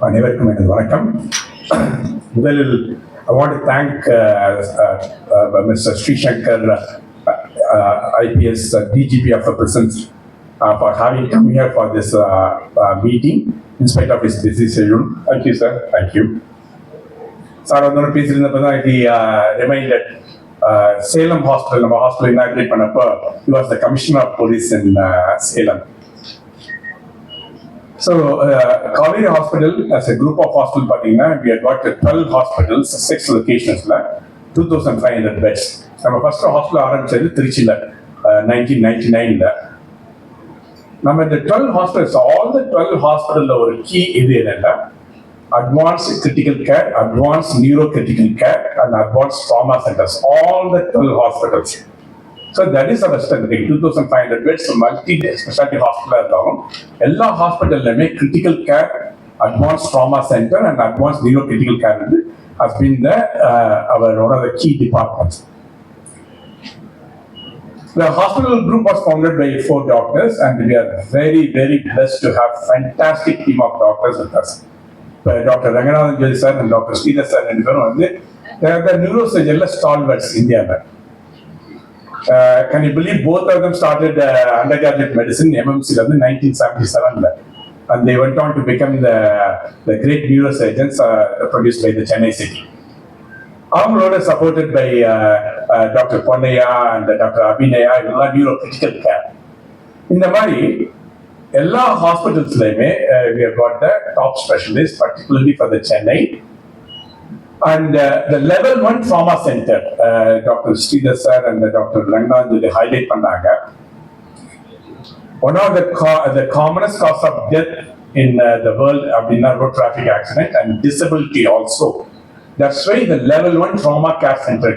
அனைவருக்கும் எனது வணக்கம். முதலில் I want to thank Mr. Sri Shankar, IPS DGP of the presence, for having come here for this meeting in spite of his busy schedule. Thank you, sir. Thank you. Sir, I want to he reminded Salem Hospital, நம்ம hospital inaugurate பண்ணப்போ he was the Commissioner of Police in Salem. So, Kaveri Hospital, as a group of hospitals, we have got 12 hospitals, 6 locations, 2,500 beds. Our first hospital ஆரம்பிச்சது திருச்சியில் 1999. நம்ம இந்த 12 hospitals, all the 12 hospitals ஒரு key இது என்னன்னா advanced critical care, advanced neurocritical care and advanced trauma centers, all the 12 hospitals. So that is our strength. 2,500 beds, multi-specialty hospital இருந்தாலும் எல்லா ஹாஸ்பிட்டல்லையுமே critical care, advanced trauma center and advanced neurocritical care has been one of the key departments. The hospital group was founded by 4 doctors and we are very, very blessed to have fantastic team of doctors with us. Dr. Ranganathan Jyoti sir and Dr. Sridhar sir and they are the neurosurgeon stalwarts in India. Can you believe both of them started undergraduate medicine in MMC in 1977 and they went on to become the great neurosurgeons produced by the Chennai city. Avangaloda supported by Dr. Ponnaya and Dr. Abhinaya, neurocritical care. In the மாதிரி எல்லா ஹாஸ்பிட்டல்ஸ்லையுமே we have got the top specialists, particularly for the Chennai. And the level 1 trauma center, Dr. Sridhar sir and Dr. Ranganathan they highlight பண்ணாங்க. One of the commonest cause of death in the world அப்படின்னா road traffic accident and disability also. That's why the level 1 trauma care center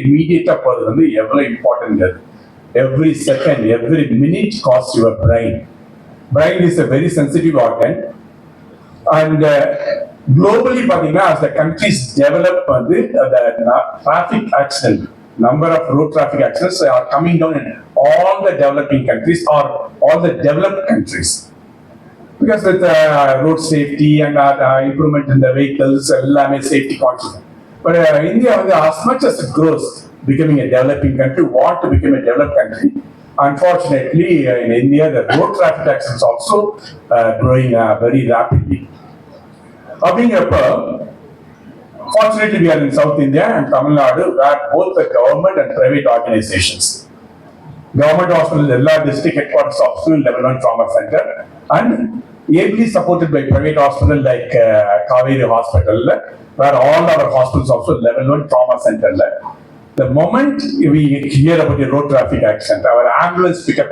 immediate போறது எவ்வளவு important. Every second, every minute costs your brain. Brain is a very sensitive organ and globally, as the countries develop, the traffic accident, number of road traffic accidents are coming down in all the developing countries or all the developed countries. Because with road safety and improvement in the vehicles, safety conscious. But India, as much as it grows, becoming a developing country, want to become a developed country. Unfortunately, in India, the road traffic accidents also growing very rapidly. Fortunately, we are in South India and Tamil Nadu, where both the government and private organizations, government hospitals, all district headquarters hospital, level 1 trauma center, and ably supported by private hospitals like Kaveri Hospital, where all our hospitals also level 1 trauma center. The moment we hear about a road traffic accident, our ambulance pick up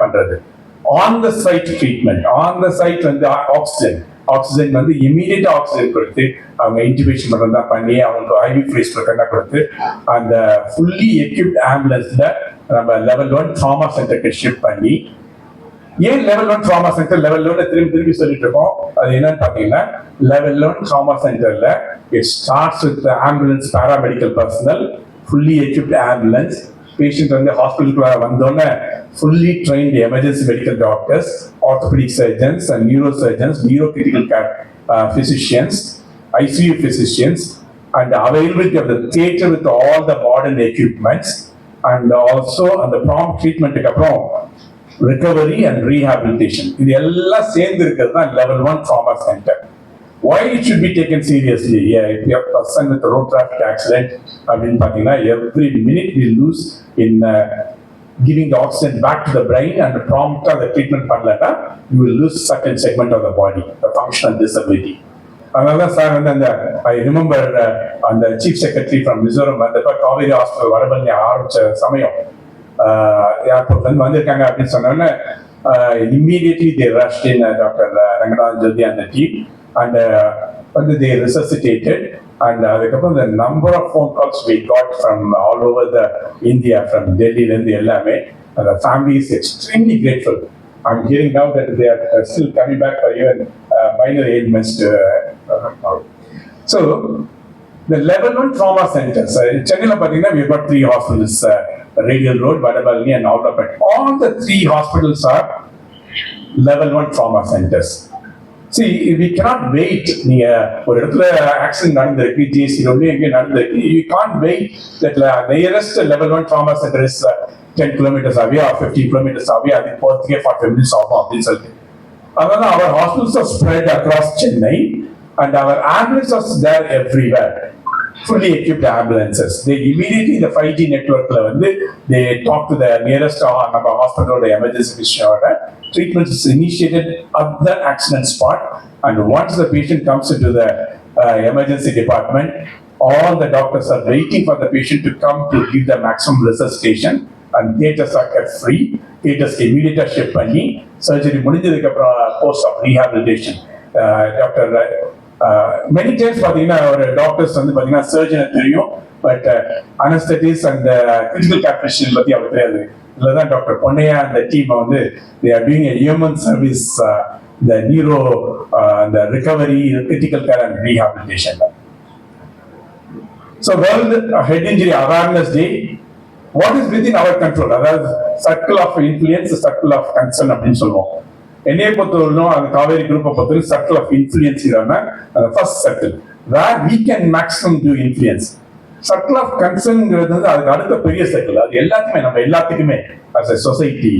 on the site treatment, on the site when the oxygen immediate oxygen கொடுத்து அவங்க இன்டிபேஷன் பண்றதா பண்ணி அவங்களுக்கு IV freeze கொடுத்து அந்த fully equipped ஆம்புலன்ஸ்ல நம்ம level 1 trauma சென்டருக்கு shift பண்ணி ஏன் level 1 trauma சென்டர் level 1 திரும்பி சொல்லிட்டு இருக்கோம். அது என்னன்னு பாத்தீங்கன்னா level 1 trauma சென்டர்ல it starts with the ambulance paramedical personnel, fully equipped ambulance, patient hospital வந்தோன்னே fully trained emergency medical doctors, orthopedic surgeons and neurosurgeons, neurocritical care physicians, ICU physicians, and the availability of the theatre with all the modern equipments, and also the prompt treatment recovery and rehabilitation. இது எல்லாம் சேர்ந்து இருக்கிறது தான் level 1 trauma center. Why it should be taken seriously? If you have a person with a road traffic accident, every minute we lose in giving the oxygen back to the brain and prompt the treatment பண்ணலன்னா you will lose certain segment of the body, the functional disability. அதனால sir I remember the chief secretary from Mizoram Kaveri Hospital வரபண்ணி ஆரம்பிச்ச சமயம் ஏர்போர்ட்ல வந்திருக்காங்க அப்படின்னு சொன்னோன்னே immediately they rushed in Dr. Ranganathan Jyoti and the team and they resuscitated. And the number of phone calls we got from all over the India, from Delhi and the family is extremely grateful. I'm hearing now that they are still coming back for even minor ailments. So, the level 1 trauma centers. In Chennai, we've got 3 hospitals, Radial Road, Vadabalni and Aulapet. All the 3 hospitals are level 1 trauma centers. See, we cannot wait. நீங்க ஒரு இடத்துல accident நடந்திருக்கு, GST ரோட்ல எங்கே நடந்திருக்கு, you can't wait that nearest level 1 trauma center is 10 kilometers away or 15 kilometers away. அதுக்கு போறதுக்கே 45 minutes ஆகும் அப்படின்னு சொல்லிட்டு. அதனால our hospitals are spread across Chennai and our ambulances are there everywhere. Fully equipped ambulances. They immediately the 5G network they talk to the nearest hospital or the emergency physician. Treatment is initiated at the accident spot, and once the patient comes into the emergency department, all the doctors are waiting for the patient to come to give the maximum resuscitation, and theaters are kept free. Theaters immediately shift பண்ணி surgery முடிஞ்சதுக்கு அப்புறம் post of rehabilitation. Doctor many times பாத்தீங்கன்னா ஒரு doctors பாத்தீங்கன்னா சர்ஜனை தெரியும், but anaesthetist and critical care patient பத்தி அவருக்கு தெரியாது. இதுலதான் டாக்டர் பொன்னையா அந்த team they are doing a human service, the neuro, the recovery, critical care and rehabilitation. So World Head Injury Awareness Day, what is within our control? அதாவது circle of influence, circle of concern அப்படின்னு சொல்லுவோம். என்னைய பொறுத்தவரைக்கும் அந்த காவேரி குரூப்பை பொறுத்தவரைக்கும் circle of influence first circle where we can maximum do influence. Circle of கன்சர்ன்ங்கிறது அதுக்கு அடுத்த பெரிய சர்க்கிள். அது எல்லாத்துக்குமே நம்ம எல்லாத்துக்குமே அஸ் எ சொசைட்டி,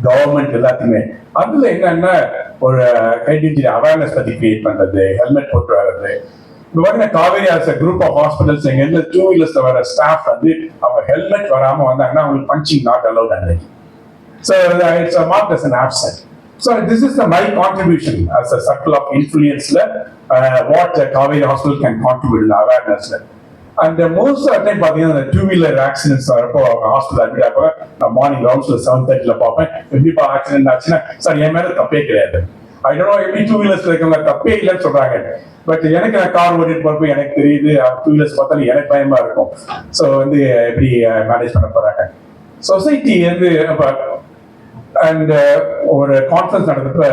கவர்மெண்ட் எல்லாத்துக்குமே. அதுல என்னன்னா ஒரு ஹெட் இன்ஜுரி அவேர்னஸ் பத்தி கிரியேட் பண்றது, ஹெல்மெட் போட்டு வர்றது. இப்போ பார்த்தீங்கன்னா Kauvery as group of hospitals எங்க இருந்து 2 வீலர்ஸ்ல வர ஸ்டாஃப் அவங்க ஹெல்மெட் வராம வந்தாங்கன்னா அவங்களுக்கு பஞ்சிங் நாட் அலௌட் அன்னைக்கு. So it's marked as an absent. So this is my contribution as a circle of influence, what Kaveri Hospital can contribute in awareness. And most of the time பாத்தீங்கன்னா the two-wheeler accidents வரப்போ hospital admit ஆப்போ நான் morning ரவுண்ட்ஸ்ல 7:30 பார்ப்பேன். எப்படிப்பா accident ஆச்சுன்னா sir என் மேல தப்பே கிடையாது. ஐ டோன்ட் நோ எப்படி 2 வீலர்ஸ் இருக்கவங்க தப்பே இல்லைன்னு சொல்றாங்க. பட் எனக்கு நான் கார் ஓட்டிட்டு போறப்போ எனக்கு தெரியுது 2 வீலர்ஸ் பார்த்தாலும் எனக்கு பயமா இருக்கும். ஸோ எப்படி மேனேஜ் பண்ண போறாங்க சொசைட்டி and ஒரு conference நடந்தப்ப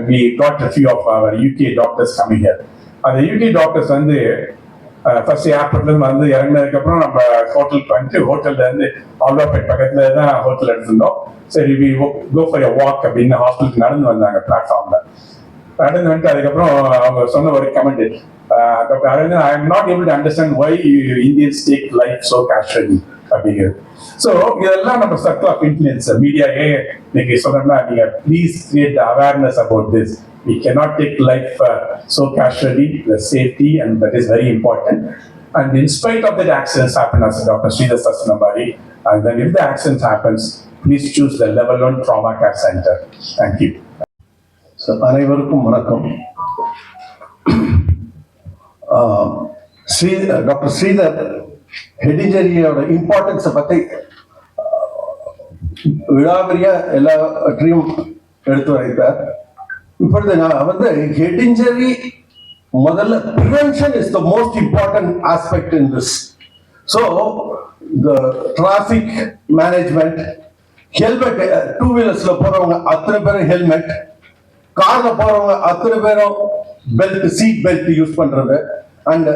we got a few of our UK doctors coming here. அந்த UK doctors ஃபர்ஸ்ட் ஏர்போர்ட்ல இறங்கினதுக்கு அப்புறம் நம்ம ஹோட்டலுக்கு வந்துட்டு ஹோட்டல்ல ஆல்வாபேட் பக்கத்துல தான் ஹோட்டல் எடுத்திருந்தோம். சரி we go for a walk அப்படின்னு ஹாஸ்பிட்டலுக்கு நடந்து வந்தாங்க பிளாட்ஃபார்ம்ல. நடந்து வந்துட்டு அதுக்கப்புறம் அவங்க சொன்ன ஒரு comment, doctor Aravindan, I am not able to understand why Indians take life so casually அப்படிங்கிறது. ஸோ இதெல்லாம் நம்ம சர்க்கிள் ஆஃப் இன்ஃப்ளூயன்ஸ் மீடியாவே நீங்க சொன்னா நீங்க please create awareness about this. We cannot take life so casually. The safety and that is very important. And in spite of that, accidents happen, as Dr. Sridhar Sasnambari. And then if the accident happens, please choose the level 1 trauma care center. Thank you. So அனைவருக்கும் வணக்கம். Doctor Sridhar head இன்ஜரியோட இம்பார்ட்டன்ஸை பற்றி விழாவரியா எல்லாவற்றையும் எடுத்து வைத்தார். இப்பொழுது நான் head injury முதல்ல prevention is the most important aspect in this. So the traffic management, helmet, 2 வீலர்ஸ்ல போறவங்க அத்தனை பேரும் ஹெல்மெட், கார்ல போறவங்க அத்தனை பேரும் பெல்ட், சீட் பெல்ட் யூஸ் பண்றது, அண்ட்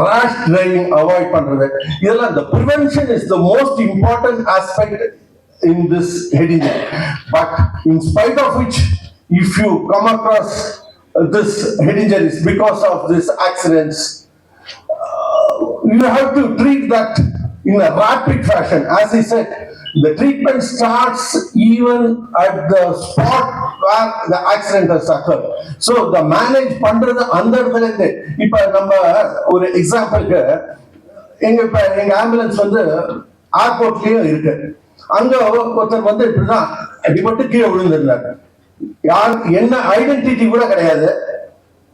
rash driving avoid பண்றது, இதெல்லாம் the prevention is the most important aspect in this head injury. But in spite of which, if you come across this head injuries because of these accidents, you have to treat that in a rapid fashion. As I said, the treatment starts even at the spot where the accident has occurred. So the manage பண்றது அந்த இடத்துல இருந்து. இப்ப நம்ம ஒரு எக்ஸாம்பிளுக்கு எங்க ambulance ஏர்போர்ட்லயும் இருக்கு. அங்க ஒருத்தர் இப்படிதான் அடிபட்டு கீழே விழுந்திருந்தாரு. யார் என்ன ஐடென்டிட்டி கூட கிடையாது.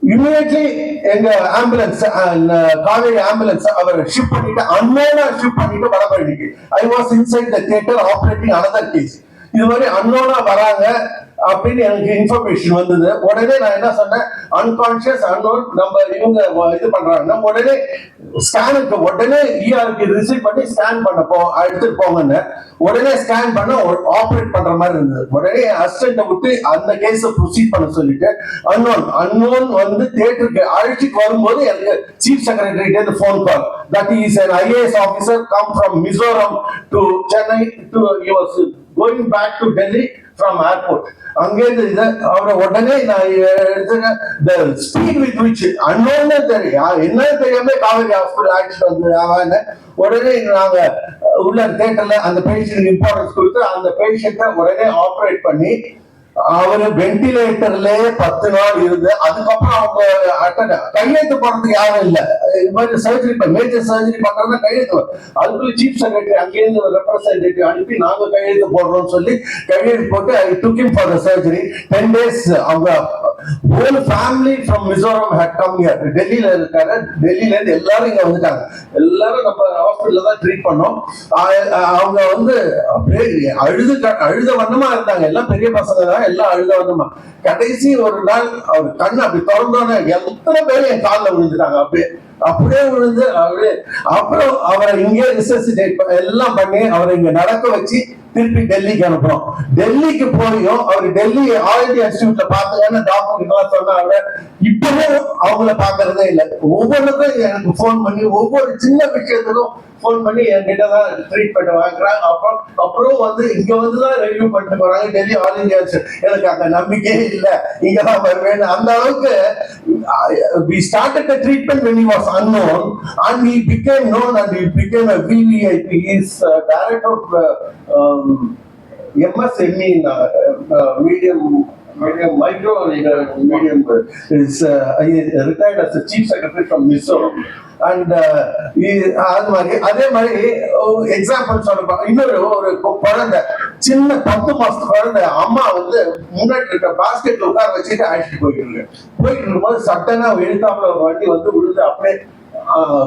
இமிடியட்லி எங்க ஆம்புலன்ஸ், காவேரி ஆம்புலன்ஸ் அவர் ஷிப் பண்ணிட்டு அன்னோனா ஷிப் பண்ணிட்டு வடபழனிக்கு. I was inside the theatre operating another case. இது மாதிரி அன்னோனா வராங்க அப்படின்னு எனக்கு இன்ஃபர்மேஷன் வந்தது. உடனே நான் என்ன சொன்னேன், அன்கான்சியஸ் அன்னோன் நம்ம இவங்க இது பண்றாங்க, உடனே ஸ்கேனுக்கு உடனே இஆருக்கு ரிசீவ் பண்ணி ஸ்கேன் பண்ண எடுத்துட்டு போங்கன்னு. உடனே ஸ்கேன் பண்ண ஆப்ரேட் பண்ற மாதிரி இருந்தது. உடனே அசிஸ்டன்ட் விட்டு அந்த கேஸை ப்ரொசீட் பண்ண சொல்லிட்டு அன்னோன் தியேட்டருக்கு அழைச்சிட்டு வரும்போது எனக்கு chief secretary phone call, that is an IAS officer come from Mizoram to Chennai to he was going back to Delhi from airport. அங்கேருந்து இதை அவரை உடனே நான் எடுத்துக்க the speed with which unknown தெரியும் என்ன தெரியாம காவேரி ஹாஸ்பிட்டல் ஆக்சிடென்ட் வந்து அவன் உடனே நாங்க உள்ள தியேட்டர்ல அந்த பேஷண்ட் இம்பார்ட்டன்ஸ் கொடுத்து அந்த பேஷண்ட்டை உடனே ஆப்ரேட் பண்ணி அவரு வெண்டிலேட்டர்லயே 10 நாள் இருந்து அதுக்கப்புறம் அவங்க கையெழுத்து போடுறதுக்கு யாரும் இல்ல. இது மாதிரி சர்ஜரி மேஜர் சர்ஜரி பண்றதுனா கையெழுத்து அதுக்குள்ள சீஃப் செக்ரட்டரி அங்கேருந்து ரெப்ரசன்டேட்டிவ் அனுப்பி நாங்க கையெழுத்து போடுறோம்னு சொல்லி கையெழுத்து போட்டு I took him for the surgery 10 days. அவங்க whole family from Mizoram had come here. டெல்லியில இருக்காரு, டெல்லியில இருந்து எல்லாரும் இங்க வந்துட்டாங்க. எல்லாரும் நம்ம ஹாஸ்பிட்டல்ல தான் ட்ரீட் பண்ணோம். அவங்க வந்து அப்படியே அழுத வண்ணமா இருந்தாங்க. எல்லாம் பெரிய பசங்க தான், எல்லாம் அழுத வண்ணமா. கடைசி ஒரு நாள் அவர் கண்ணு அப்படி திறந்தோன்னே எத்தனை பேர் என் காலில் விழுந்துட்டாங்க. அப்படியே விழுந்து அப்புறம் அவரை இங்கே ரிசசிடேட் எல்லாம் பண்ணி அவரை இங்க நடக்க வச்சு திருப்பி டெல்லிக்கு அனுப்புறோம். டெல்லிக்கு போயும் அவர் டெல்லி ஆல் இந்தியா இன்ஸ்டிடியூட்ல பாத்துக்கான டாக்டர் சொன்னாங்க. இப்பவும் அவங்கள பாக்குறதே இல்லை. ஒவ்வொன்றுக்கும் எனக்கு போன் பண்ணி ஒவ்வொரு சின்ன விஷயத்துக்கும் போன் பண்ணி என்கிட்ட தான் ட்ரீட்மெண்ட் வாங்குறாங்க. அப்புறம் வந்து இங்க வந்துதான் ரெவ்யூ பண்ணிட்டு போறாங்க. டெல்லி ஆல் இந்தியா எனக்கு அந்த நம்பிக்கையே இல்லை, இங்கதான் வருவேன். அந்த அளவுக்கு we started the treatment when he was unknown and he became known and he became a VVIP. He is director of MSME in medium micro medium is retired as the chief secretary from Mizoram. And அது மாதிரி அதே மாதிரி example சொல்ல இன்னொரு ஒரு குழந்தை சின்ன 10 மாசத்து குழந்தை அம்மா வந்து முன்னாடி இருக்க பாஸ்கெட்ல உட்கார வச்சுட்டு அழைச்சிட்டு போயிட்டு இருக்கும்போது சட்டனா எழுத்தாப்புல ஒரு வண்டி வந்து விழுந்து அப்படியே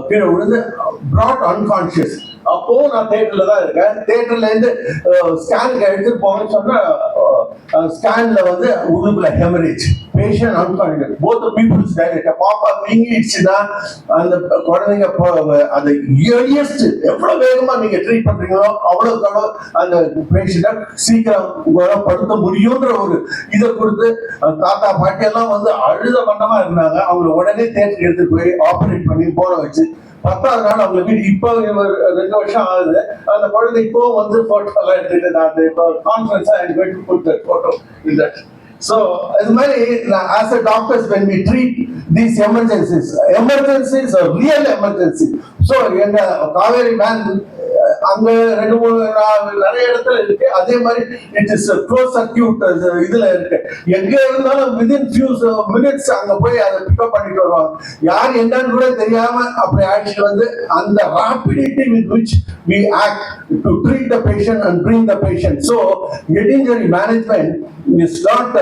கீழே விழுந்து brought unconscious. அப்போ நான் தியேட்டர்ல தான் இருக்கேன். தியேட்டர்ல இருந்து ஸ்கேனுக்கு எடுத்துட்டு போங்கன்னு சொன்னா ஸ்கேன்ல வந்து உள்ளுக்குள்ள haemorrhage, patient unconscious, both peoples direct. பாப்பா வீங்கிடுச்சுன்னா அந்த குழந்தைங்க அந்த இயர்லியஸ்ட் எவ்வளவு வேகமா நீங்க ட்ரீட் பண்றீங்களோ அவ்வளவு அந்த பேஷண்ட சீக்கிரம் குணப்படுத்த முடியும்ன்ற ஒரு இதை கொடுத்து தாத்தா பாட்டி எல்லாம் வந்து அழுத வண்ணமா இருந்தாங்க. அவங்க உடனே தேட்டருக்கு எடுத்துட்டு போய் ஆபரேட் பண்ணி போட வச்சு 10வது நாள் அவங்க வீடு இப்போ 2 வருஷம் ஆகுது. அந்த குழந்தை இப்போ வந்து போட்டோ எல்லாம் எடுத்துட்டு நான் இப்போ கான்ஃபரன்ஸ் போட்டோ இந்த So, as many as a doctors, when we treat these emergencies are real emergency. So, in Kaveri man, அங்க 2-3 நிறைய இடத்துல இருக்கு. அதே மாதிரி இட் இஸ் க்ளோஸ் சர்க்யூட் இதுல இருக்கு. எங்க இருந்தாலும் வித்தின் ஃபியூ மினிட்ஸ் அங்க போய் அதை பிக்கப் பண்ணிட்டு வருவாங்க. யார் என்னன்னு கூட தெரியாம அப்படி ஆக்சுவலி வந்து அந்த rapidity with which we act to treat the patient and bring the patient. So head injury management is not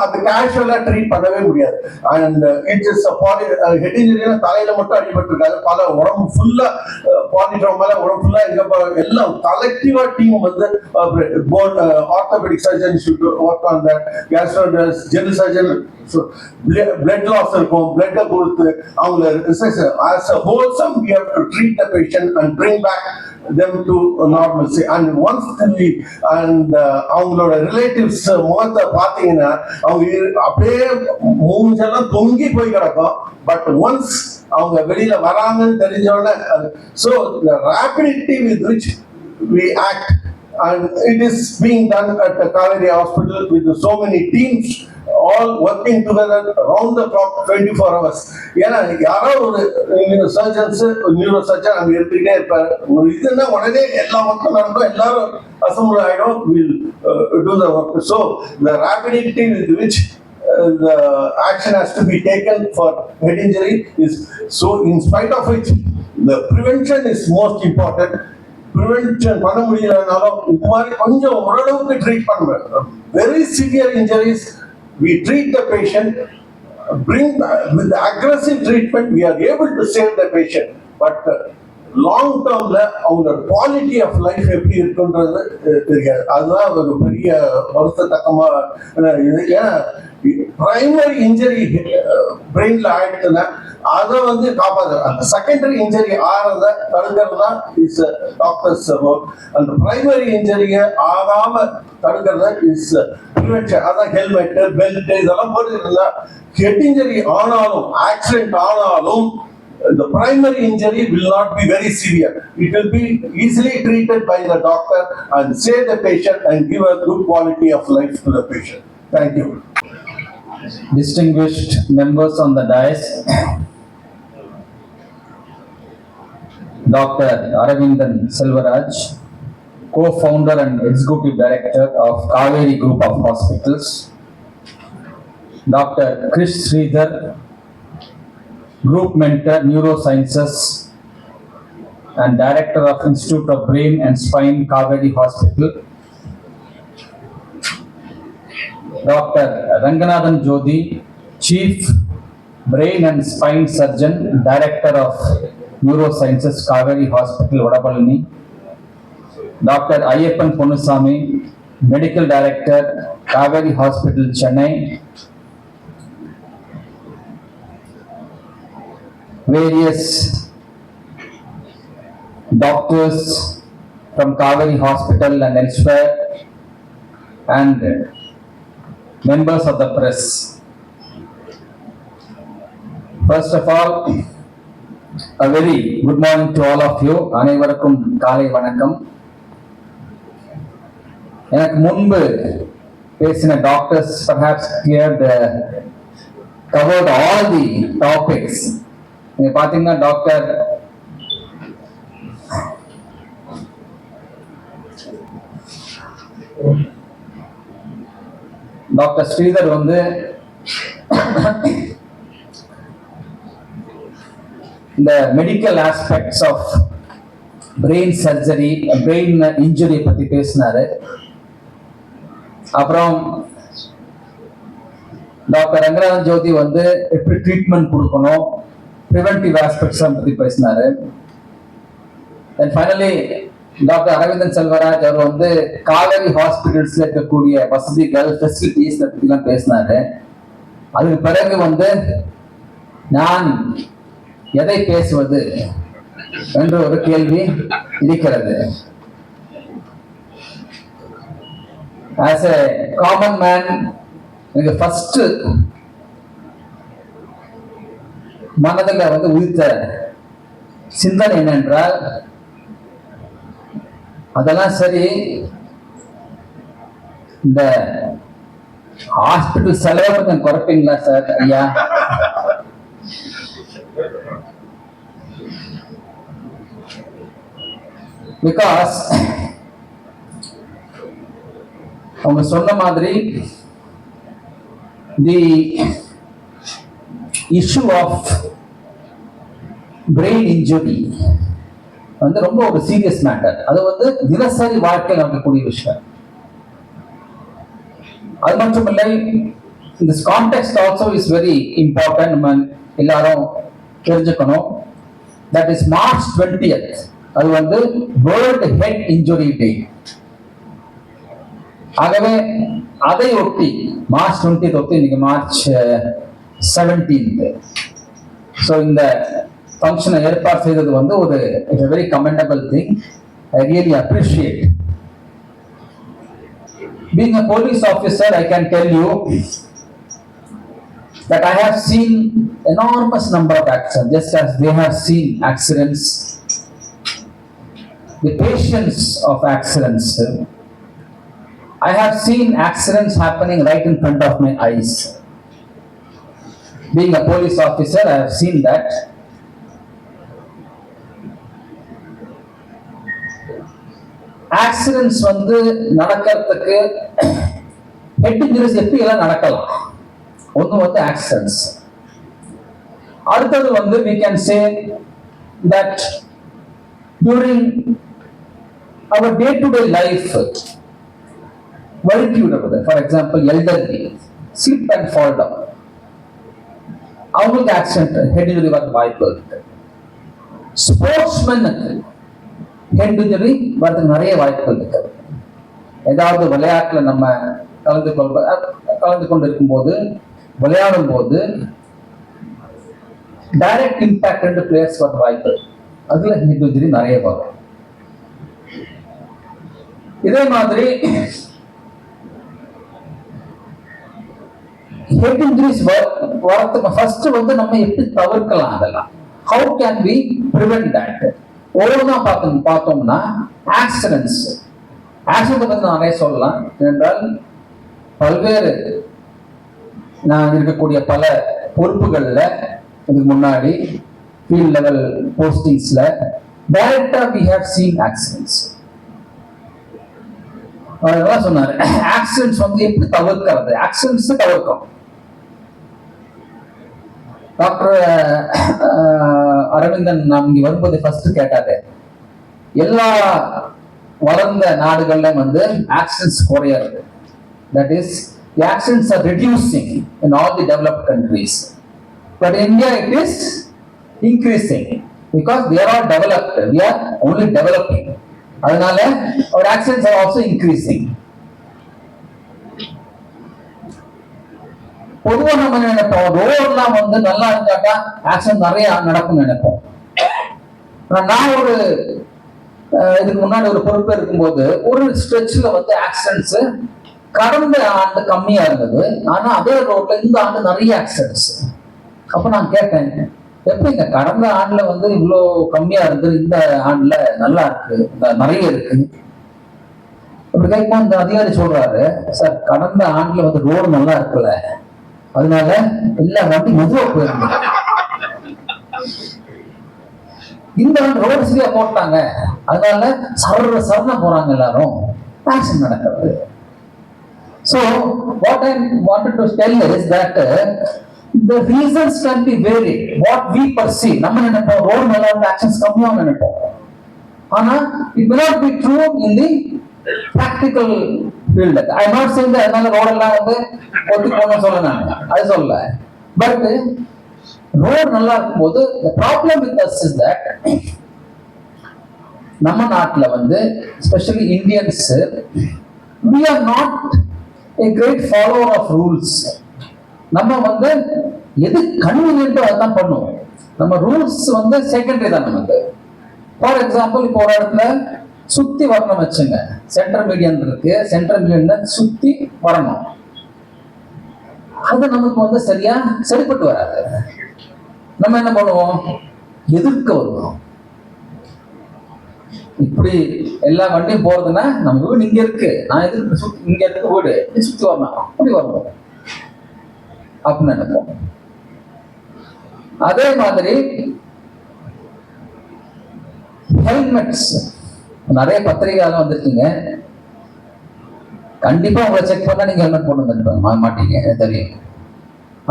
அது கேஷுவலா ட்ரீட் பண்ணவே முடியாது. அண்ட் இட் இஸ் ஹெட் இன்ஜுரினா தலையில மட்டும் அடிபட்டிருக்காது, பல உடம்பு ஃபுல்லா பாலிட்ரோமால உடம்பு ஃபுல்லா எல்லாம் கலெக்டிவா டீம் வந்து orthopaedic surgeon should work on that, கேஸ்ட்ரோன்டர்ஸ், ஜெனரல் சர்ஜன், blood loss இருக்கும், blood கொடுத்து அவங்கள as a wholesome we have to treat the patient and bring back them to normalcy. And once we and அவங்களோட relatives முகத்தை பார்த்தீங்கன்னா அவங்க அப்படியே மூஞ்செல்லாம் தொங்கி போய் கிடக்கும். பட் ஒன்ஸ் அவங்க வெளியில வராங்கன்னு தெரிஞ்சோடனே so the rapidity with which we act and it is being done at the Kaveri Hospital with so many teams all working together around the clock 24 hours. ஏன்னா யாரோ ஒரு சர்ஜன்ஸ் நியூரோ சர்ஜன் அங்க இருந்துகிட்டே இருப்பாரு. ஒரு இதுன்னா உடனே எல்லா ஒர்க்கும் நடக்கும், எல்லாரும் அசம்பிள் ஆயிடும், will do the work. So the rapidity with which the action has to be taken for head injury is so, in spite of which the prevention is most important. Prevention பண்ண முடியலனாலும் இந்த மாதிரி கொஞ்சம் ஓரளவுக்கு treat பண்ணுவேன். Very severe injuries we treat the patient, bring with the aggressive treatment we are able to save the patient. But long termல அவங்க quality of life எப்படி இருக்குன்றது தெரியாது. அதுதான் ஒரு பெரிய வருத்தத்தக்கமா இது. ஏன்னா பிரைமரி இன்ஜரி பிரெயின்ல ஆயிடுச்சுன்னா அதை வந்து காப்பாற்ற, அந்த செகண்டரி இன்ஜரி ஆறத தடுக்கிறது தான் இஸ் டாக்டர்ஸ் ஒர்க். அந்த பிரைமரி இன்ஜரியை ஆகாம தடுக்கிறது இஸ் ப்ரிவென்ஷன். அதான் ஹெல்மெட், பெல்ட் இதெல்லாம் போட்டு இருந்தா ஹெட் இன்ஜரி ஆனாலும் ஆக்சிடென்ட் ஆனாலும் the primary injury will not be very severe. It will be easily treated by the doctor and save the patient and give a good quality of life to the patient. Thank you. Distinguished members on the dais, Dr. Aravindan Selvaraj, co-founder and executive director of Kaveri Group of Hospitals, Dr. Krish Sridhar, group mentor neurosciences and director of Institute of Brain and Spine, Kaveri Hospital, Dr. Ranganathan Jodi, chief brain and spine surgeon, director of neurosciences, Kaveri Hospital, Vadapalani, Dr. Ayyappan Ponusamy, medical director, Kaveri Hospital, Chennai, various doctors from Kaveri Hospital and elsewhere, and members of the press. First of all, a very good morning to all of you. அனைவருக்கும் காலை வணக்கம். எனக்கு முன்பு பேசின doctors perhaps covered all the topics. நீங்க பாத்தீங்கன்னா doctor Sridhar வந்து இந்த medical aspects of brain surgery, brain injury பத்தி பேசினாரு. அப்புறம் டாக்டர் ரங்கநாதன் ஜோதி வந்து எப்படி ட்ரீட்மெண்ட் கொடுக்கணும், ப்ரிவென்டிவ் ஆஸ்பெக்ட்ஸ் பத்தி பேசினாரு. And finally doctor Aravindan Selvaraj அவர் வந்து காவேரி ஹாஸ்பிட்டல்ஸ்ல இருக்கக்கூடிய வசதிகள், ஃபெசிலிட்டிஸ் பத்திலாம் பேசினாரு. அதுக்கு பிறகு வந்து நான் எதை பேசுவது என்ற ஒரு கேள்வி இருக்கிறது. ஆஸ் எ காமன் மேன், எனக்கு ஃபர்ஸ்ட் மனதில் வந்து உதித்த சிந்தனை என்னென்றால், அதெல்லாம் சரி, இந்த ஹாஸ்பிட்டல் செலவை கொஞ்சம் குறைப்பீங்களா சார் ஐயா? பிகாஸ் அவங்க சொன்ன மாதிரி the issue of brain injury வந்து ரொம்ப ஒரு சீரியஸ் மேட்டர். அது வந்து தினசரி வாழ்க்கையில் நடக்கக்கூடிய விஷயம். அது மட்டும் இல்லை, இந்த context also is very important. நம்ம எல்லாரும் தெரிஞ்சுக்கணும். That is March 20th. அது வந்து வேர்ல்ட் ஹெட் இன்ஜுரி டே. ஆகவே அதை ஒட்டி மார்ச் 20th ஒட்டி இன்னைக்கு மார்ச் 17th. ஸோ இந்த ஃபங்க்ஷனை ஏற்பாடு செய்தது வந்து ஒரு it's very commendable thing. I really appreciate. Being a police officer, I can tell you that I have seen enormous number of accidents, just as they have seen accidents. The patience of accidents. I have seen accidents happening right in front of my eyes. Being a police officer, I have seen that. Accidents வந்து நடக்கிறதுக்கு head injuries எப்படி எல்லாம் நடக்கலாம். ஒன்று வந்து accidents. அடுத்தது வந்து we can say that during our day-to-day life, வழுக்கிவிடுவது, for example elderly slip and fall down, அவங்களுக்கு ஆக்சிடென்ட் ஹெட் இன்ஜுரி வர வாய்ப்பு இருக்கு. ஸ்போர்ட்ஸ்மேனுக்கு ஹெட் இன்ஜுரி வரதுக்கு நிறைய வாய்ப்புகள் இருக்கு. ஏதாவது விளையாட்டுல நம்ம கலந்து கொண்டு இருக்கும்போது, விளையாடும் போது டைரக்ட் இம்பாக்ட் ரெண்டு பிளேயர்ஸ் வர வாய்ப்பு, அதுல ஹெட் இன்ஜுரி நிறைய வரும். இதே மாதிரி ஹெட் இன்ஜுரிஸ் வரதுக்கு ஃபர்ஸ்ட் வந்து நம்ம எப்படி தவிர்க்கலாம், அதெல்லாம் how can we prevent that? ஒவ்வொன்றா பார்த்தோம்னா ஆக்சிடென்ட்ஸ் பற்றி நான் நிறைய சொல்லலாம். ஏனென்றால் பல்வேறு நான் இருக்கக்கூடிய பல பொறுப்புகளில் இதுக்கு முன்னாடி ஃபீல்ட் லெவல் போஸ்டிங்ஸில் டைரக்டா we have seen accidents. அதெல்லாம் சொன்னாரு, ஆக்சிடென்ட்ஸ் வந்து எப்படி தவிர்க்கிறது, ஆக்சிடென்ட்ஸ் தவிர்க்கும். டாக்டர் அரவிந்தன் நாம் இங்க வரும்போது ஃபர்ஸ்ட் கேட்டாரு, எல்லா வளர்ந்த நாடுகள்ல வந்து ஆக்சிடென்ட்ஸ் குறையாது. That is the accidents are reducing in all the developed countries, but in India it is increasing because they are all developed, we are only developing. அதனால our accidents are also increasing. பொதுவாக நம்ம நினைப்போம் ரோட்லாம் வந்து நல்லா இருந்தாக்கா accident நிறைய நடக்கும்னு நினைப்போம். நான் ஒரு இதுக்கு முன்னாடி ஒரு பொறுப்பு இருக்கும்போது ஒரு ஸ்ட்ரெச்ல வந்து ஆக்சிடென்ட்ஸ் கடந்த ஆண்டு கம்மியா இருந்தது, ஆனா அதே ரோட்ல இந்த ஆண்டு நிறைய ஆக்சிடென்ட்ஸ். அப்ப நான் கேட்டேன், எப்படிங்க கடந்த ஆண்டுல வந்து இவ்வளோ கம்மியா இருந்தது, இந்த ஆண்டுல நல்லா இருக்கு, நிறைய இருக்கு. அப்படி கேட்கும்போது இந்த அதிகாரி சொல்றாரு, சார் கடந்த ஆண்டுல வந்து ரோடு நல்லா இருக்குல்ல, அதனால எல்லா வண்டி மெதுவா போயிருந்தது. இந்த ஆண்டு ரோடு சரியா போட்டாங்க, அதனால சரண போறாங்க எல்லாரும், ஆக்சிடென்ட் நடக்கிறது. So what I wanted to tell is that the reasons can be varied. What we perceive, நம்ம நினைப்போம் ரோடு நல்லா இருந்த ஆக்ஷன்ஸ் கம்மியாக நினைப்போம், ஆனா it may not be true in the practical field. I am not saying that அதனால ரோடெல்லாம் வந்து ஒட்டி போகணும்னு சொல்ல, நான் அது சொல்ல. பட் ரோடு நல்லா இருக்கும்போது the problem with us is that நம்ம நாட்டுல வந்து especially Indians, we are not a great follower of rules. நம்ம வந்து எது கன்வீனியன்ட்டோ அதான் பண்ணுவோம். நம்ம ரூல்ஸ் வந்து செகண்டரி தான் நமக்கு. ஃபார் எக்ஸாம்பிள், இப்போ ஒரு இடத்துல சுத்தி வரணும் வச்சுங்க, சென்ட்ரல் மீடியன் இருக்கு, சென்ட்ரல் மீடியன் சுத்தி வரணும், அது நமக்கு வந்து சரிப்பட்டு வராது. நம்ம என்ன பண்ணுவோம், எதிர்க்க வருவோம். இப்படி எல்லா வண்டியும் போறதுன்னா நம்ம வீடு இங்க இருக்கு, நான் எதிர்க்கு இங்க இருக்கு வீடு, சுத்தி வரணும், அப்படி வரணும் அப்படின்னு நினைப்போம். அதே மாதிரி ஹெல்மெட்ஸ், நிறைய பத்திரிகைகள் வந்திருக்கீங்க, கண்டிப்பா உங்களை செக் பண்ணா நீங்க ஹெல்மெட் போட்டு வந்துருப்பாங்க மாட்டீங்க, எனக்கு தெரியும்.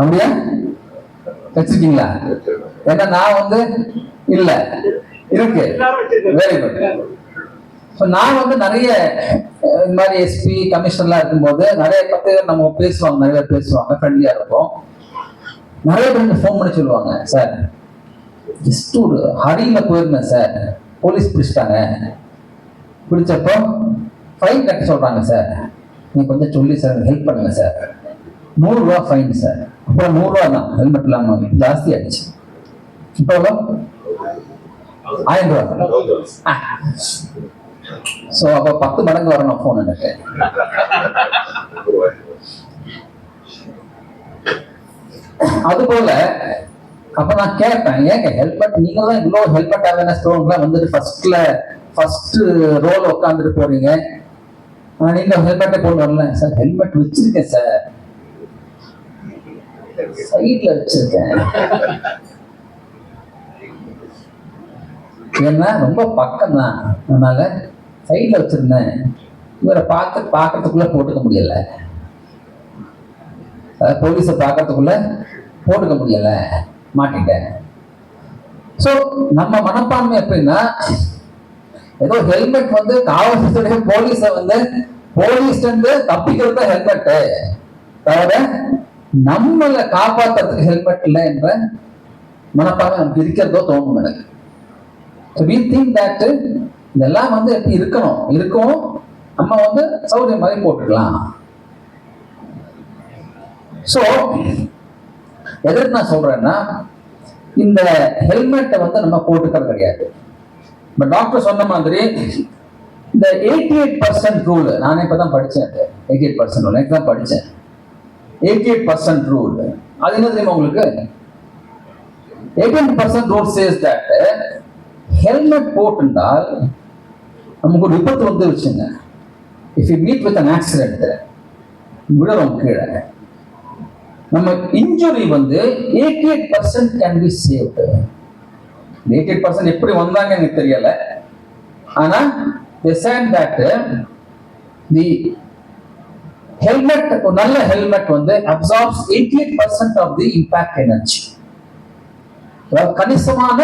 அப்படியா வச்சிருக்கீங்களா? ஏன்னா நான் வந்து இல்ல இருக்கு. Very good. நான் வந்து நிறைய இந்த மாதிரி எஸ்பி கமிஷனர்லாம் இருக்கும்போது நிறைய பத்திரிகை நம்ம பேசுவாங்க, நிறைய பேர் பேசுவாங்க, ஃப்ரெண்ட்லியா இருக்கும். நிறைய பேர் ஃபோன் பண்ணி சொல்லுவாங்க, சார் ஜஸ்ட் ஒரு ஹரியில போயிருந்தேன் சார், போலீஸ் பிடிச்சிட்டாங்க, பிடிச்சப்போ ஃபைன் கட்ட சொல்றாங்க சார், நீங்க கொஞ்சம் சொல்லி சார் ஹெல்ப் பண்ணுங்க சார், 100 ரூபா ஃபைன் சார். அப்புறம் 100 ரூபா தான், ஹெல்மெட் இல்லாம ஜாஸ்தி ஆயிடுச்சு. இப்போ 1000 ரூபா. சோ அப்ப 10 மடங்கு வரணும் போன் எனக்கு. அதுபோல அப்ப நான் கேட்பேன், ஏங்க ஹெல்மெட் நீங்க தான் இவ்வளவு ஹெல்மெட் அவேர்னஸ் ப்ரோக்ராம் வந்துட்டு ஃபர்ஸ்ட் ரோல் உட்காந்துட்டு போறீங்க, நீங்க ஹெல்மெட்டே போட்டு வரல சார். ஹெல்மெட் வச்சிருக்கேன் சார், சைட்ல வச்சிருக்கேன், ஏன்னா ரொம்ப பக்கம் தான், அதனால சைட்ல வச்சிருந்தேன். இவரை பார்க்கறதுக்குள்ள போட்டுக்க முடியல, போலீஸை பார்க்கறதுக்குள்ள போட்டுக்க முடியல, மாட்டிட்டேன். ஸோ நம்ம மனப்பான்மை எப்படின்னா, ஏதோ ஹெல்மெட் வந்து காவல்துறை போலீஸை வந்து போலீஸ் தப்பிக்கிறது தான் ஹெல்மெட்டு, தவிர நம்மளை காப்பாற்றுறதுக்கு ஹெல்மெட் இல்லை என்ற மனப்பான்மை நமக்கு இருக்கிறதோ தோணும் எனக்கு. So we think that இதெல்லாம் வந்து எப்படி இருக்கும், நம்ம வந்து சௌகரியம் மாதிரி போட்டுக்கலாம். ஸோ எதற்கு நான் சொல்றேன்னா, இந்த ஹெல்மெட்டை வந்து நம்ம போட்டுக்கிறது கிடையாது. இப்போ டாக்டர் சொன்ன மாதிரி இந்த 88% ரூல், நானே இப்பதான் படிச்சேன், 88% ரூல் எனக்கு தான் படிச்சேன். 88% ரூல் அது என்ன தெரியுமா உங்களுக்கு? 18% rule says that ஹெல்மெட் போட்டுண்டால் நமக்கு ஒரு விபத்து வந்து வச்சுங்க, if you meet with an accident விடுறோம் கீழே, நம்ம இன்ஜுரி வந்து 88% கேன் பி சேவ்டு. 88% எப்படி வந்தாங்க எனக்கு தெரியல. ஆனா they said that the helmet, ஒரு நல்ல ஹெல்மெட் வந்து absorbs 88% of the impact energy. அதாவது கணிசமான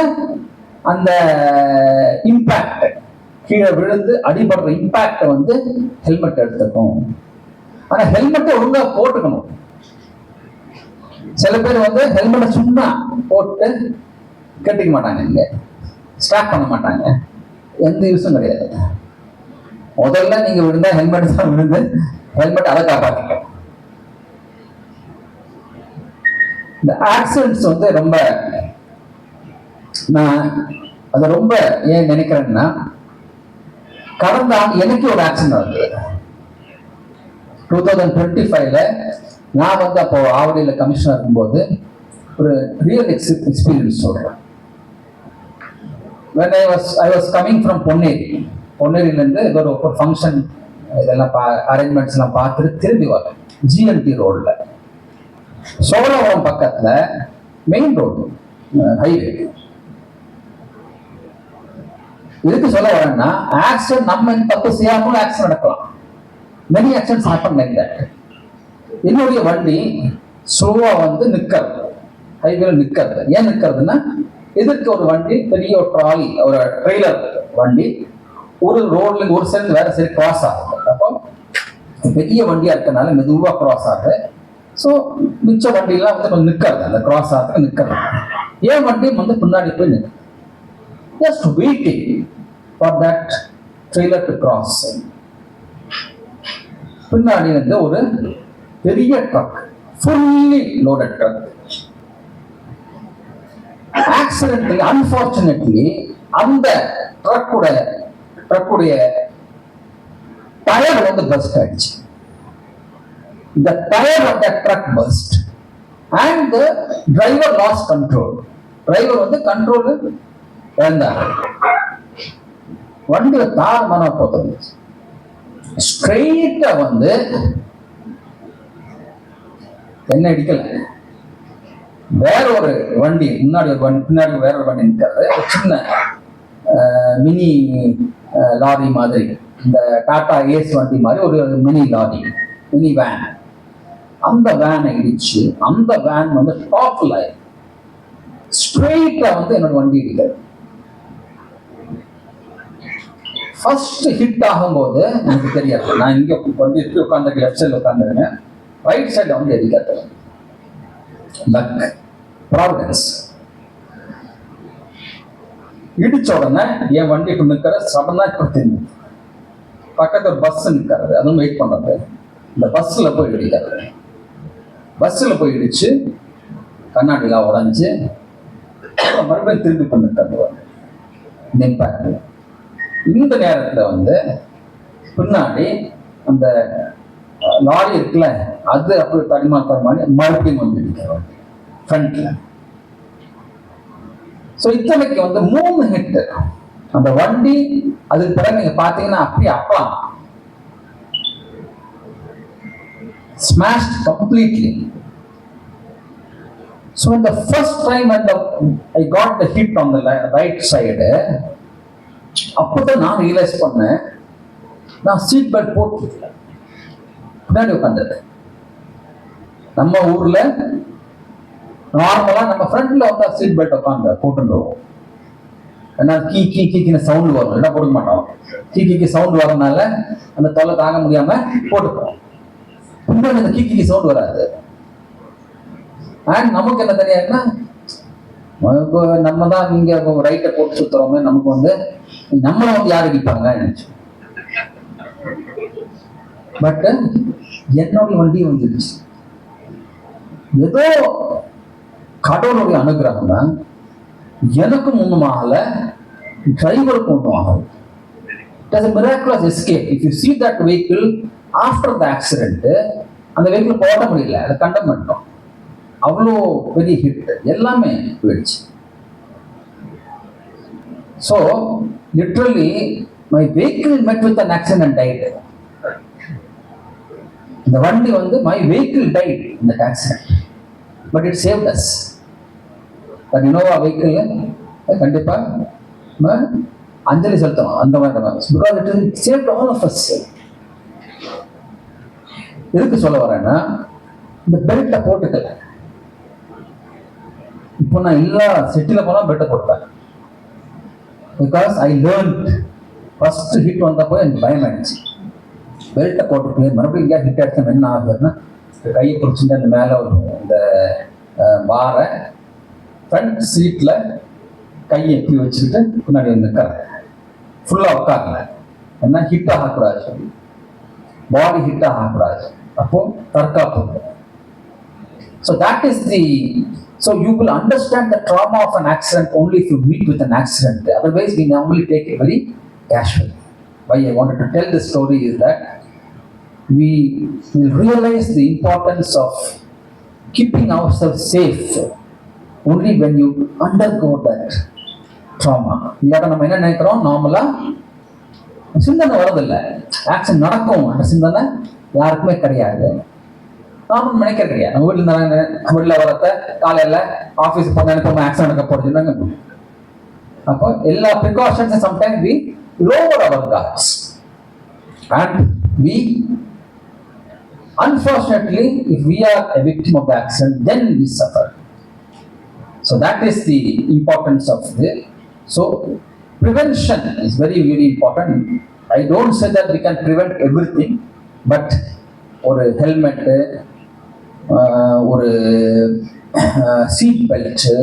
அந்த இம்பாக்ட், கீழே விழுந்து அடிபடுற இம்பாக்ட் வந்து ஹெல்மெட் எடுத்துக்கும். ஆனா ஹெல்மெட்டை ஒழுங்கா போட்டுக்கணும். சில பேர் வந்து ஹெல்மெட்டை சும்மா போட்டு கட்டிக்க மாட்டாங்க, இங்க ஸ்டாப் பண்ண மாட்டாங்க, எந்த யூஸும் கிடையாது. முதல்ல நீங்க விழுந்தா ஹெல்மெட் தான் விழுந்து, ஹெல்மெட் அதை காப்பாத்திக்க. இந்த ஆக்சிடென்ட்ஸ் வந்து ரொம்ப, நான் அதை ரொம்ப ஏன் நினைக்கிறேன்னா, கடந்த ஆண்டு எனக்கு ஒரு ஆக்சிடென்ட் நடந்தது 2025ல. நான் வந்து அப்போ ஆவடியில கமிஷனர் இருக்கும்போது ஒரு ரியல் எக்ஸ்பீரியன்ஸ் சொல்றேன். when I was coming from பொன்னேரியிலேருந்து ஒரு ஃபங்க்ஷன் இதெல்லாம் அரேஞ்ச்மெண்ட்ஸ் எல்லாம் பார்த்துட்டு திரும்பி வரேன் ஜிஎன்டி ரோட்ல, சோழவரம் பக்கத்துல மெயின் ரோடு ஹைவே. எதுக்கு சொல்ல வரேன்னா, ஆக்சிடென்ட் நம்ம தப்பு செய்யாமல் ஆக்சிடென்ட் நடக்கலாம். Many accidents happen like that. என்னுடைய வண்டி ஸ்லோவா வந்து நிக்கிறது, ஹைவேல நிக்கிறது. ஏன் நிக்கிறதுன்னா, எதிர்க்க ஒரு வண்டி, பெரிய ஒரு ட்ராலி, ஒரு ட்ரெய்லர் வண்டி ஒரு ரோட்ல ஒரு சைடு வேற சைடு கிராஸ் ஆகுது. அப்போ பெரிய வண்டியா இருக்கனால மெதுவா கிராஸ் ஆகுது. ஸோ மிச்ச வண்டியெல்லாம் வந்து கொஞ்சம் நிக்கிறது, அந்த கிராஸ் ஆகுது நிக்கிறது. ஏன் வண்டியும் வந்து பின்னாடி போய் நிற்குது, just waiting for that trailer to cross. பின்னாடி வந்து ஒரு பெரிய truck, fully loaded truck. Accidentally unfortunately அந்த ட்ரக்குடைய டயர் வந்து பஸ்ட் ஆயிடுச்சு. The tire of that truck burst and the driver lost control. Driver வந்து கண்ட்ரோல் இழந்தார். வண்டியில தாறுமாறா போகுது. ஸ்ட்ரெயிட்டா வந்து என்ன இடிக்கல, வேற ஒரு வண்டி முன்னாடி ஒரு வண்டி, பின்னாடி வேற ஒரு வண்டி நிற்கிறது. சின்ன மினி லாரி மாதிரி, இந்த டாடா ஏஸ் வண்டி மாதிரி ஒரு மினி லாரி, மினி வேன். அந்த வேனை இடிச்சு அந்த வேன் வந்து டாப்ல ஸ்ட்ரெயிட்டா வந்து என்னோட வண்டி இடிக்கிறது. ஃபர்ஸ்ட் ஹிட் ஆகும்போது எனக்கு தெரியாது, நான் இங்க வண்டி எடுத்து உட்காந்து லெஃப்ட் சைட்ல உட்காந்துருங்க, ரைட் சைட்ல வந்து எரிக்கிறது. Luck, providence. இடிச்ச உடனே என் வண்டி இப்ப நிற்கிற சடனா இப்ப திரும்பி பக்கத்துல ஒரு பஸ் நிற்கிறது, அதுவும் வெயிட் பண்றது. இந்த பஸ்ல போய் இடிக்கிறது. பஸ்ல போய் இடிச்சு கண்ணாடிலாம் உடைஞ்சு மறுபடியும் திரும்பி பண்ணிட்டு நிற்பாரு. இந்த நேரத்துல வந்து பின்னாடி அந்த லாரி இருக்குல்ல, அது அப்படி தடிமாறி மறுபடியும் வந்து இடிக்கிறார் ஃப்ரண்ட்ல. ஸோ இத்தனைக்கு வந்து 3 ஹிட். அந்த வண்டி அதுக்கு பிறகு நீங்க பாத்தீங்கன்னா அப்படி அப்பலாம் smashed completely. So in the first time when I got the hit on the right side, அப்பதான் நான் ரியலைஸ் பண்ணேன், நான் சீட் பெல்ட் போட்டு பின்னாடி உட்காந்துட்டு. நம்ம ஊர்ல நார்மலா நம்ம ஃப்ரண்ட்ல வந்தா சீட் பெல்ட் உட்காந்து போட்டுருவோம். ஏன்னா கீ கீ கீக்கின சவுண்ட் வரும், என்ன போட மாட்டோம். கீ கீக்கு சவுண்ட் வரனால அந்த தொல்லை தாங்க முடியாம போட்டுப்போம். பின்னாடி அந்த கீ கீ சவுண்ட் வராது. அண்ட் நமக்கு என்ன தெரியாதுன்னா, நம்ம தான் இங்க ரைட்டை போட்டு சுத்துறோமே, நமக்கு வந்து நம்மளை வந்து யார் அடிப்பாங்க நினைச்சு. பட் என்னோட வண்டி வந்துருச்சு. ஏதோ கடவுளுடைய அனுகிரகம் தான், எனக்கும் ஒன்றும் ஆகல, டிரைவருக்கும் ஒன்றும் ஆகல. It was a miraculous escape. If you see that vehicle after the accident, அந்த வெஹிக்கிள் போட முடியல, அதை கண்டம் பண்ணிட்டோம். அவ்வளோ பெரிய ஹிட், எல்லாமே போயிடுச்சு. So literally my vehicle met with an accident and died. இந்த வண்டி வந்து my vehicle died in that accident, but it saved us. That Innova vehicle கண்டிப்பா நம்ம அஞ்சலி செலுத்தணும் அந்த மாதிரி, because it saved all of us. எதுக்கு சொல்ல வரேன்னா, இந்த பெல்ட்டை போட்டுக்கல. இப்போ நான் எல்லா சிட்டில போனா பெல்ட்டை போட்டுப்பேன். Because I learn first hit வந்தப்போ எனக்கு பயம் ஆயிடுச்சு. பெல்ட்டை போட்டுட்டு மறுபடியும் எங்கேயா ஹிட் ஆயிடுச்சு என்ன ஆகுதுன்னா, கையை பிடிச்சிட்டு அந்த மேலே இந்த பாரை ஃப்ரண்ட் சீட்டில் கையை எப்படி வச்சுக்கிட்டு முன்னாடி நிற்கிறேன். ஃபுல்லாக உட்காரல, ஏன்னா ஹிட் ஆகக்கூடாது சொல்லி, பாடி ஹிட் ஆகக்கூடாது. அப்போ தற்காப்பு. So that is the, so you will understand the trauma of an accident only if you meet with an accident. Otherwise we normally take it very casually. Why I wanted to tell this story is that we will realize the importance of keeping ourselves safe only when you undergo that trauma. இல்லாத நம்ம என்ன நினைக்கிறோம், நார்மலா சிந்தனை வரதில்லை, accident நடக்கும் அந்த சிந்தனை யாருக்குமே கிடையாது. நாம நினைக்கிறது கிடையாது. நம்ம வீட்டில் இருந்தாங்க, வீட்டில் வரத்த காலையில் ஆஃபீஸ் போன ஆக்சிடென்ட் நடக்க போடுச்சுன்னாங்க. அப்போ எல்லா ப்ரிகாஷன்ஸும் sometimes we lower our guards and we unfortunately if we are a victim of the accident then we suffer. So that is the importance of the, so prevention is very very important. I don't say that we can prevent everything, but ஒரு helmet, ஒரு seat belt,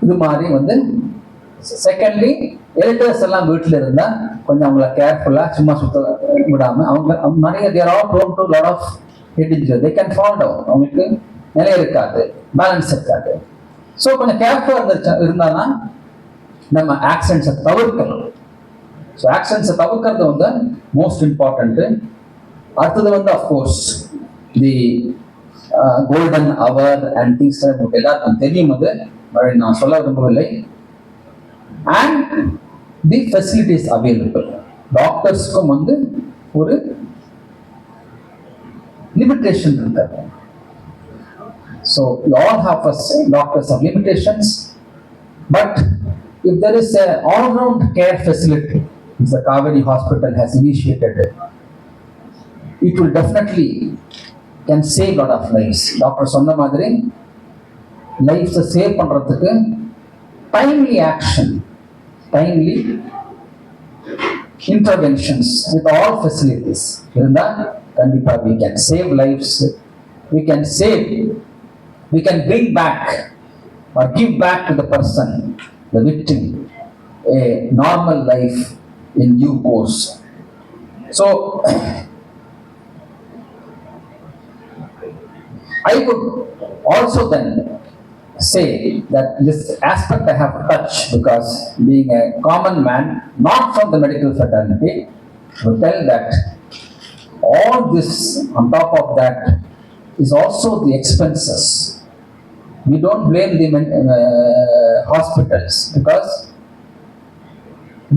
இது மாதிரி வந்து. Secondly எலிட்டர்ஸ் எல்லாம் வீட்டில் இருந்தால் கொஞ்சம் அவங்கள கேர்ஃபுல்லாக சும்மா சுத்த விடாமல், அவங்க நிறைய they're all prone to lot of head injury, they can fall down, அவங்களுக்கு நிலை இருக்காது, பேலன்ஸ் இருக்காது. ஸோ கொஞ்சம் கேர்ஃபுல்லாக இருந்தாங்கன்னா நம்ம ஆக்சிடென்ட்ஸை தவிர்க்கணும். ஸோ ஆக்சிடென்ட்ஸை தவிர்க்கிறது வந்து மோஸ்ட் இம்பார்ட்டண்ட்டு. அடுத்தது வந்து of course the golden hour and things எல்லாருக்கும் தெரியும், அது நான் சொல்ல விரும்பவில்லை. And the facilities available. டாக்டர்ஸ்க்கும் வந்து ஒரு லிமிட்டேஷன் இருக்கு. So you all have doctors of limitations, but if there is a all-round care facility which the Kaveri Hospital has initiated, it will definitely can save lot of lives. Doctor சொன்ன மாதிரி lives save பண்றதுக்கு timely action, timely interventions with all facilities இருந்தா கண்டிப்பா we can save lives, we can bring back or give back to the person, the victim, a normal life in due course. So I would also then say that this aspect I have to touch, because being a common man, not from the medical fraternity, will tell that all this on top of that is also the expenses. We don't blame the hospitals, because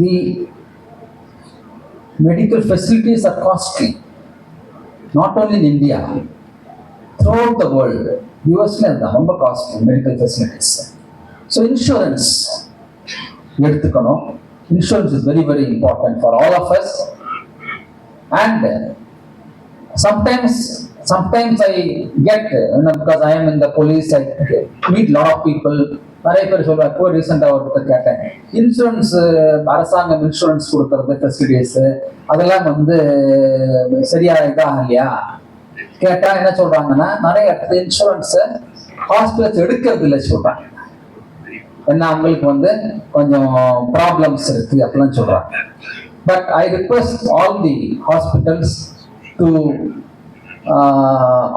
the medical facilities are costly, not only in India, throughout the world. US la ரொம்ப costly medical facilities. So insurance எடுத்துக்கணும். Insurance is very very important for all of us. And sometimes I get, because I am in the police, I meet lot of people. நிறைய பேர் சொல்லுவாங்க. இப்போ ரீசெண்டாக ஒருத்தர் கேட்டேன், insurance அரசாங்கம் இன்சூரன்ஸ் கொடுக்கறது ஃபெசிலிட்டிஸ் அதெல்லாம் வந்து சரியா இதாக இல்லையா கேட்டா என்ன சொல்றாங்கன்னா, நிறைய இடத்துல இன்சூரன்ஸை ஹாஸ்பிட்டல்ஸ் எடுக்கிறது இல்லை சொல்றாங்க. ஏன்னா அவங்களுக்கு வந்து கொஞ்சம் ப்ராப்ளம்ஸ் இருக்கு அப்படிலாம் சொல்றாங்க. But I request all the hospitals to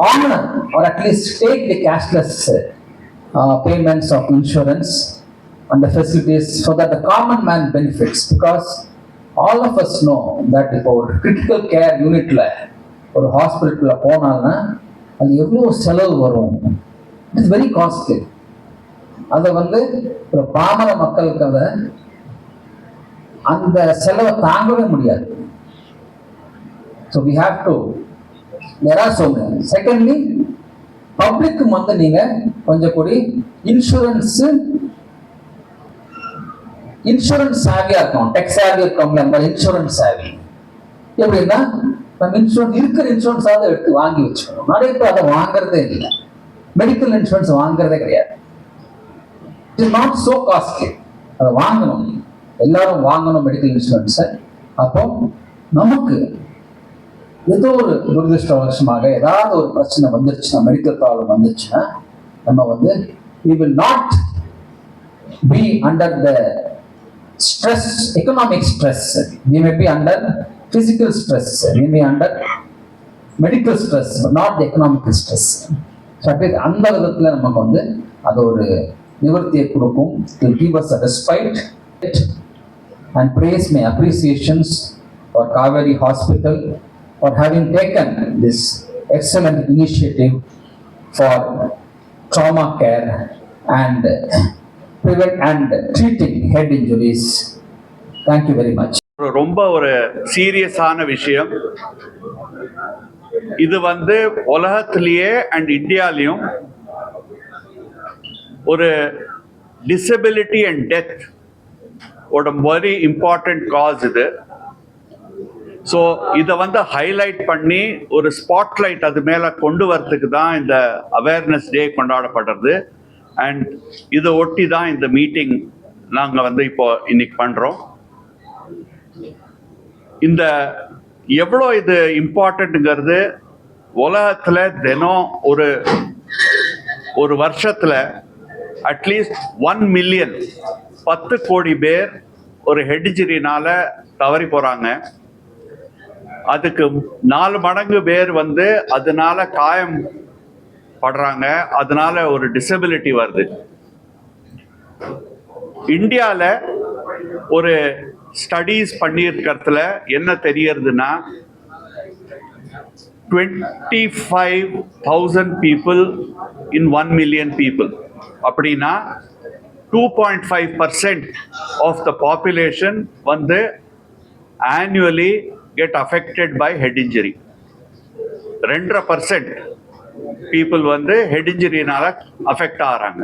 honor or at least take the cashless payments of insurance and the facilities so that the common man benefits, because all of us know that இப்போ ஒரு critical care unitல ஒரு ஹாஸ்பிட்டல்ல போனால்னா அது எவ்வளோ செலவு வரும், it's very costly. அதை வந்து ஒரு பாமர மக்களுக்கு அதை அந்த செலவை தாங்கவே முடியாது. So we have to there are so many. Secondly, பப்ளிக்கு வந்து நீங்க கொஞ்சம் கூடி இன்சூரன்ஸ் சாவியா இருக்கும், டெக் சாவி இருக்கவங்க அந்த மாதிரி இன்சூரன்ஸ் சாவி. எப்படின்னா நம்ம இருக்கிற இன்சூரன்ஸாவது எடுத்து வாங்கி வச்சுக்கணும். நிறைய பேர் அதை வாங்குறதே இல்லை, மெடிக்கல் இன்சூரன்ஸ் வாங்குறதே கிடையாது. It is not so costly, அதை வாங்கணும், எல்லாரும் வாங்கணும் மெடிக்கல் இன்சூரன்ஸை. அப்போ நமக்கு ஏதோ ஒரு துரதிருஷ்டவசமாக ஏதாவது ஒரு பிரச்சனை வந்துருச்சுன்னா, மெடிக்கல் ப்ராப்ளம் வந்துருச்சுன்னா, நம்ம வந்து we will not be under the stress, economic stress. We may be under physical stress, we may under medical stress, but not the economic stress. So அந்த விதத்துல நமக்கு வந்து அது ஒரு நிவர்த்தியை கொடுக்கும். It will give us a respite. And praise my appreciations for Kaveri Hospital for having taken this excellent initiative for trauma care and prevent and treating head injuries. Thank you very much. ரொம்ப ஒரு சீரியஸான விஷயம் இது. வந்து உலகத்திலேயே and இந்தியாலையும் ஒரு disability and death ஒரு very important cos இது. ஸோ இதை வந்து ஹைலைட் பண்ணி ஒரு ஸ்பாட்லைட் அது மேலே கொண்டு வரத்துக்கு தான் இந்த அவேர்னஸ் டே கொண்டாடப்படுறது. அண்ட் இதை ஒட்டி தான் இந்த மீட்டிங் நாங்கள் வந்து இப்போ இன்னைக்கு பண்ணுறோம். இந்த எவ்வளோ இது இம்பார்ட்டண்ட்டுங்கிறது உலகத்தில் தினம் ஒரு வருஷத்தில் அட்லீஸ்ட் 1 மில்லியன் 10 கோடி பேர் ஒரு ஹெட் இன்ஜுரினால தவறி போகிறாங்க. அதுக்கு 4 மடங்கு பேர் வந்து அதனால காயம் படுறாங்க, அதனால ஒரு டிசபிலிட்டி வருது. இந்தியாவில் ஒரு ஸ்டடீஸ் பண்ணியிருக்கிறதுல என்ன தெரியறதுன்னா 25,000 people in 1 million people. அப்படின்னா 2.5% of the population வந்து annually get affected by head injury. 2.5% people வந்து head injuryனால affect ஆகிறாங்க.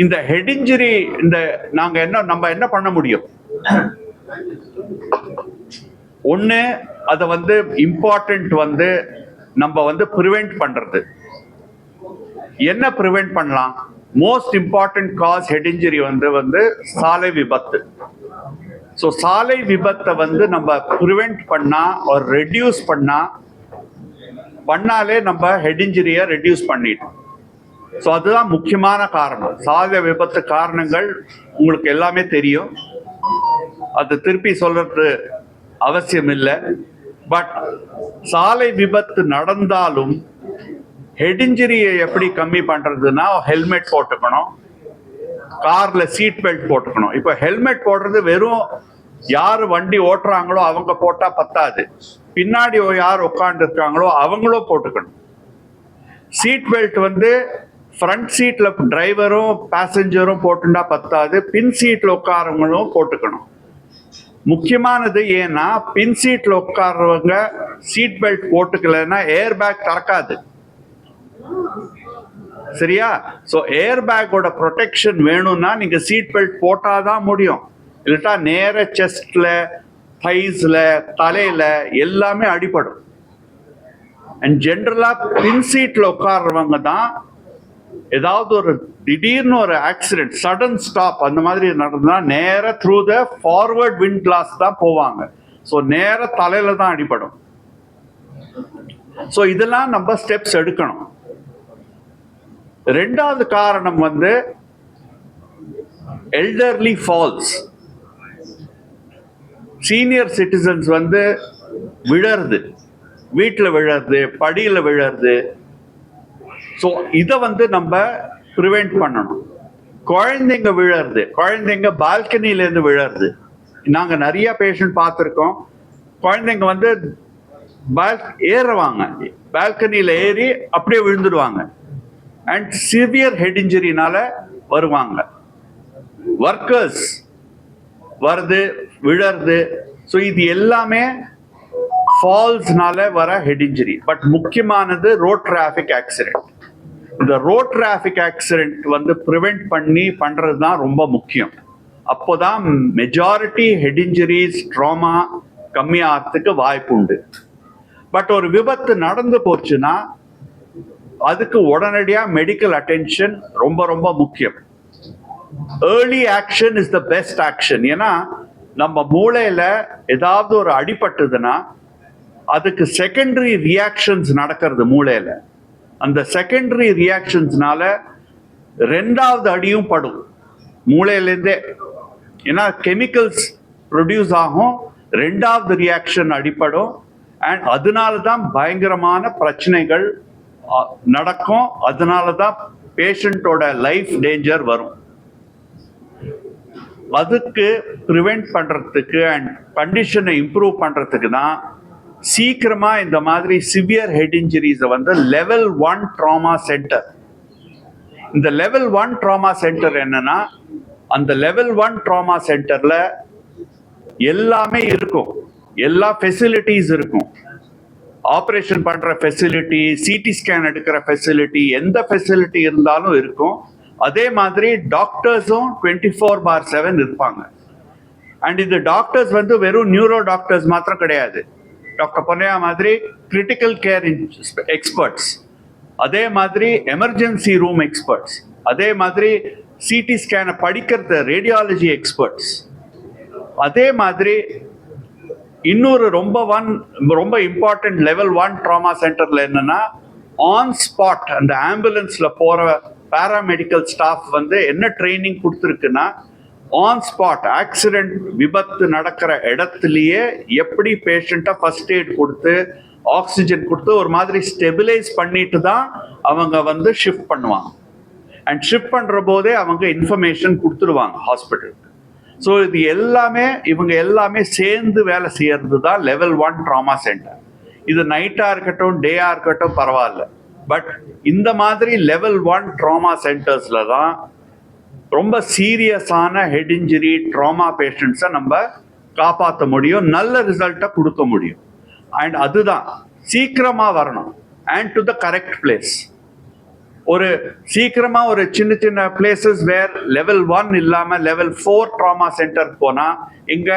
இந்த head injury நம்ம என்ன பண்ண முடியும்? ஒன்று, அதை வந்து இம்பார்ட்டன்ட் வந்து நம்ம வந்து ப்ரிவெண்ட் பண்ணுறது. என்ன ப்ரிவெண்ட் பண்ணலாம்? Most important cos head injury வந்து சாலை விபத்து. ஸோ சாலை விபத்தை வந்து நம்ம ப்ரிவெண்ட் ஒரு ரெடியூஸ் பண்ணாலே நம்ம ஹெட் இன்ஜுரியை ரெடியூஸ் பண்ணிட்டோம். ஸோ அதுதான் முக்கியமான காரணம். சாலை விபத்து காரணங்கள் உங்களுக்கு எல்லாமே தெரியும், அது திருப்பி சொல்றது அவசியம் இல்லை. பட் சாலை விபத்து நடந்தாலும் ஹெட் இன்ஜுரியை எப்படி கம்மி பண்ணுறதுன்னா ஹெல்மெட் போட்டுக்கணும், காரில் சீட் பெல்ட் போட்டுக்கணும். இப்போ ஹெல்மெட் போடுறது வெறும் யார் வண்டி ஓட்டுறாங்களோ அவங்க போட்டால் பத்தாது, பின்னாடி யார் உட்காந்துருக்காங்களோ அவங்களும் போட்டுக்கணும். சீட் பெல்ட் வந்து ஃப்ரண்ட் சீட்டில் டிரைவரும் பேசஞ்சரும் போட்டுட்டா பத்தாது, பின் சீட்டில் உட்காரவங்களும் போட்டுக்கணும். முக்கியமானது ஏன்னா பின் சீட்டில் உட்கார்றவங்க சீட் பெல்ட் போட்டுக்கலைன்னா ஏர் பேக் திறக்காது, சரியா? ஸோ ஏர் பேக்கோட ப்ரொடெக்ஷன் வேணும்னா நீங்கள் சீட் பெல்ட் போட்டாதான் முடியும். இல்லட்டா நேர செஸ்ட்ல, தைஸ்ல, தலையில எல்லாமே அடிபடும். அண்ட் ஜென்ரலா பின் சீட்ல உட்கார்றவங்க தான் ஏதாவது ஒரு திடீர்னு ஒரு ஆக்சிடென்ட், சடன் ஸ்டாப் அந்த மாதிரி நடந்தா நேர through the forward wind glass தான் போவாங்க. ஸோ நேர தலையில தான் அடிபடும். ஸோ இதெல்லாம் நம்ம ஸ்டெப்ஸ் எடுக்கணும். ரெண்டாவது காரணம் வந்து எல்டர்லி ஃபால்ஸ். சீனியர் சிட்டிசன்ஸ் வந்து விழறது, வீட்டில் விழறது, படியில் விழறது. ஸோ இதை வந்து நம்ம ப்ரிவெண்ட் பண்ணணும். குழந்தைங்க விழறது, குழந்தைங்க பால்கனிலேருந்து விழறது. நாங்கள் நிறைய பேஷண்ட் பார்த்துருக்கோம், குழந்தைங்க வந்து ஏறுவாங்க, பால்கனியில் ஏறி அப்படியே விழுந்துடுவாங்க. அண்ட் சிவியர் ஹெட் இன்ஜுரினால வருவாங்க. ஒர்க்கர்ஸ் வருது, விழறது. ஸோ இது எல்லாமே ஃபால்ஸ்னால வர ஹெட் இன்ஜுரி. பட் முக்கியமானது ரோட் டிராஃபிக் ஆக்சிடென்ட். இந்த ரோட் டிராஃபிக் ஆக்சிடென்ட் வந்து ப்ரிவெண்ட் பண்றது தான் ரொம்ப முக்கியம். அப்போதான் மெஜாரிட்டி ஹெட் இன்ஜுரிஸ், ட்ராமா கம்மியாகிறதுக்கு வாய்ப்பு உண்டு. பட் ஒரு விபத்து நடந்து போச்சுன்னா அதுக்கு உடனடியாக மெடிக்கல் அட்டென்ஷன் ரொம்ப ரொம்ப முக்கியம். Early action is the best action. ஏன்னா நம்ம மூளையில ஏதாவது ஒரு அடிபட்டுதுன்னா அதுக்கு செகண்டரி ரியாக்ஷன்ஸ் நடக்கிறது மூளையில. அந்த செகண்டரி ரியாக்ஷன்ஸ்னால ரெண்டாவது அடியும் படும் மூளையிலேருந்தே. ஏன்னா கெமிக்கல்ஸ் ப்ரொடியூஸ் ஆகும், ரெண்டாவது ரியாக்ஷன் அடிப்படும். அண்ட் அதனால தான் பயங்கரமான பிரச்சனைகள் நடக்கும். அதனால தான் பேஷண்ட்டோட லைஃப் டேஞ்சர் வரும். அதுக்கு ப்ரிவெண்ட் பண்றதுக்கு அண்ட் கண்டிஷனை இம்ப்ரூவ் பண்றதுக்கு தான் சீக்கிரமா இந்த மாதிரி சிவியர் ஹெட் இன்ஜுரிஸை வந்து லெவல் 1 ட்ராமா சென்டர். இந்த லெவல் 1 ட்ராமா சென்டர் என்னன்னா, அந்த லெவல் 1 ட்ராமா சென்டர்ல எல்லாமே இருக்கும், எல்லா ஃபெசிலிட்டிஸ் இருக்கும். ஆப்ரேஷன் பண்ற ஃபெசிலிட்டி, சிடி ஸ்கேன் எடுக்கிற ஃபெசிலிட்டி, எந்த ஃபெசிலிட்டி இருந்தாலும் இருக்கும். அதே மாதிரி டாக்டர்ஸும் 24/7 இருப்பாங்க. அண்ட் இந்த டாக்டர்ஸ் வந்து வெறும் நியூரோ டாக்டர்ஸ் மாத்திரம் கிடையாது. டாக்டர் பொன்னையா மாதிரி கிரிட்டிக்கல் கேர் எக்ஸ்பர்ட்ஸ், அதே மாதிரி எமர்ஜென்சி ரூம் எக்ஸ்பர்ட்ஸ், அதே மாதிரி சிடி ஸ்கேனை படிக்கிறது ரேடியாலஜி எக்ஸ்பர்ட்ஸ். அதே மாதிரி இன்னொரு ரொம்ப இம்பார்ட்டன்ட் லெவல் 1 ட்ராமா சென்டர்ல என்னன்னா, ஆன் ஸ்பாட் அந்த ஆம்புலன்ஸ்ல போற பாராமெடிக்கல் ஸ்டாஃப் வந்து என்ன ட்ரைனிங் கொடுத்துருக்குன்னா, ஆன் ஸ்பாட் ஆக்சிடென்ட் விபத்து நடக்கிற இடத்துலயே எப்படி பேஷண்ட்டை ஃபர்ஸ்ட் எய்ட் கொடுத்து ஆக்சிஜன் கொடுத்து ஒரு மாதிரி ஸ்டெபிலைஸ் பண்ணிட்டு தான் அவங்க வந்து ஷிஃப்ட் பண்ணுவாங்க. அண்ட் ஷிஃப்ட் பண்ற போதே அவங்க இன்ஃபர்மேஷன் கொடுத்துருவாங்க ஹாஸ்பிட்டலுக்கு. ஸோ இது எல்லாமே இவங்க எல்லாமே சேர்ந்து வேலை செய்யறது தான் லெவல் 1 ட்ராமா சென்டர். இது நைட்டா இருக்கட்டும், டேயா இருக்கட்டும் பரவாயில்ல. பட் இந்த மாதிரி லெவல் 1 ட்ராமா சென்டர்ஸ்ல தான் ரொம்ப சீரியஸான ஹெட் இன்ஜுரி ட்ராமா பேஷண்ட்ஸை நம்ம காப்பாற்ற முடியும், நல்ல ரிசல்ட்டை கொடுக்க முடியும். அண்ட் அதுதான் சீக்கிரமா வரணும் and to the correct place. ஒரு சீக்கிரமா ஒரு சின்ன சின்ன பிளேசஸ் வேர் லெவல் 1 இல்லாம லெவல் 4 ட்ராமா சென்டர் போனா இங்க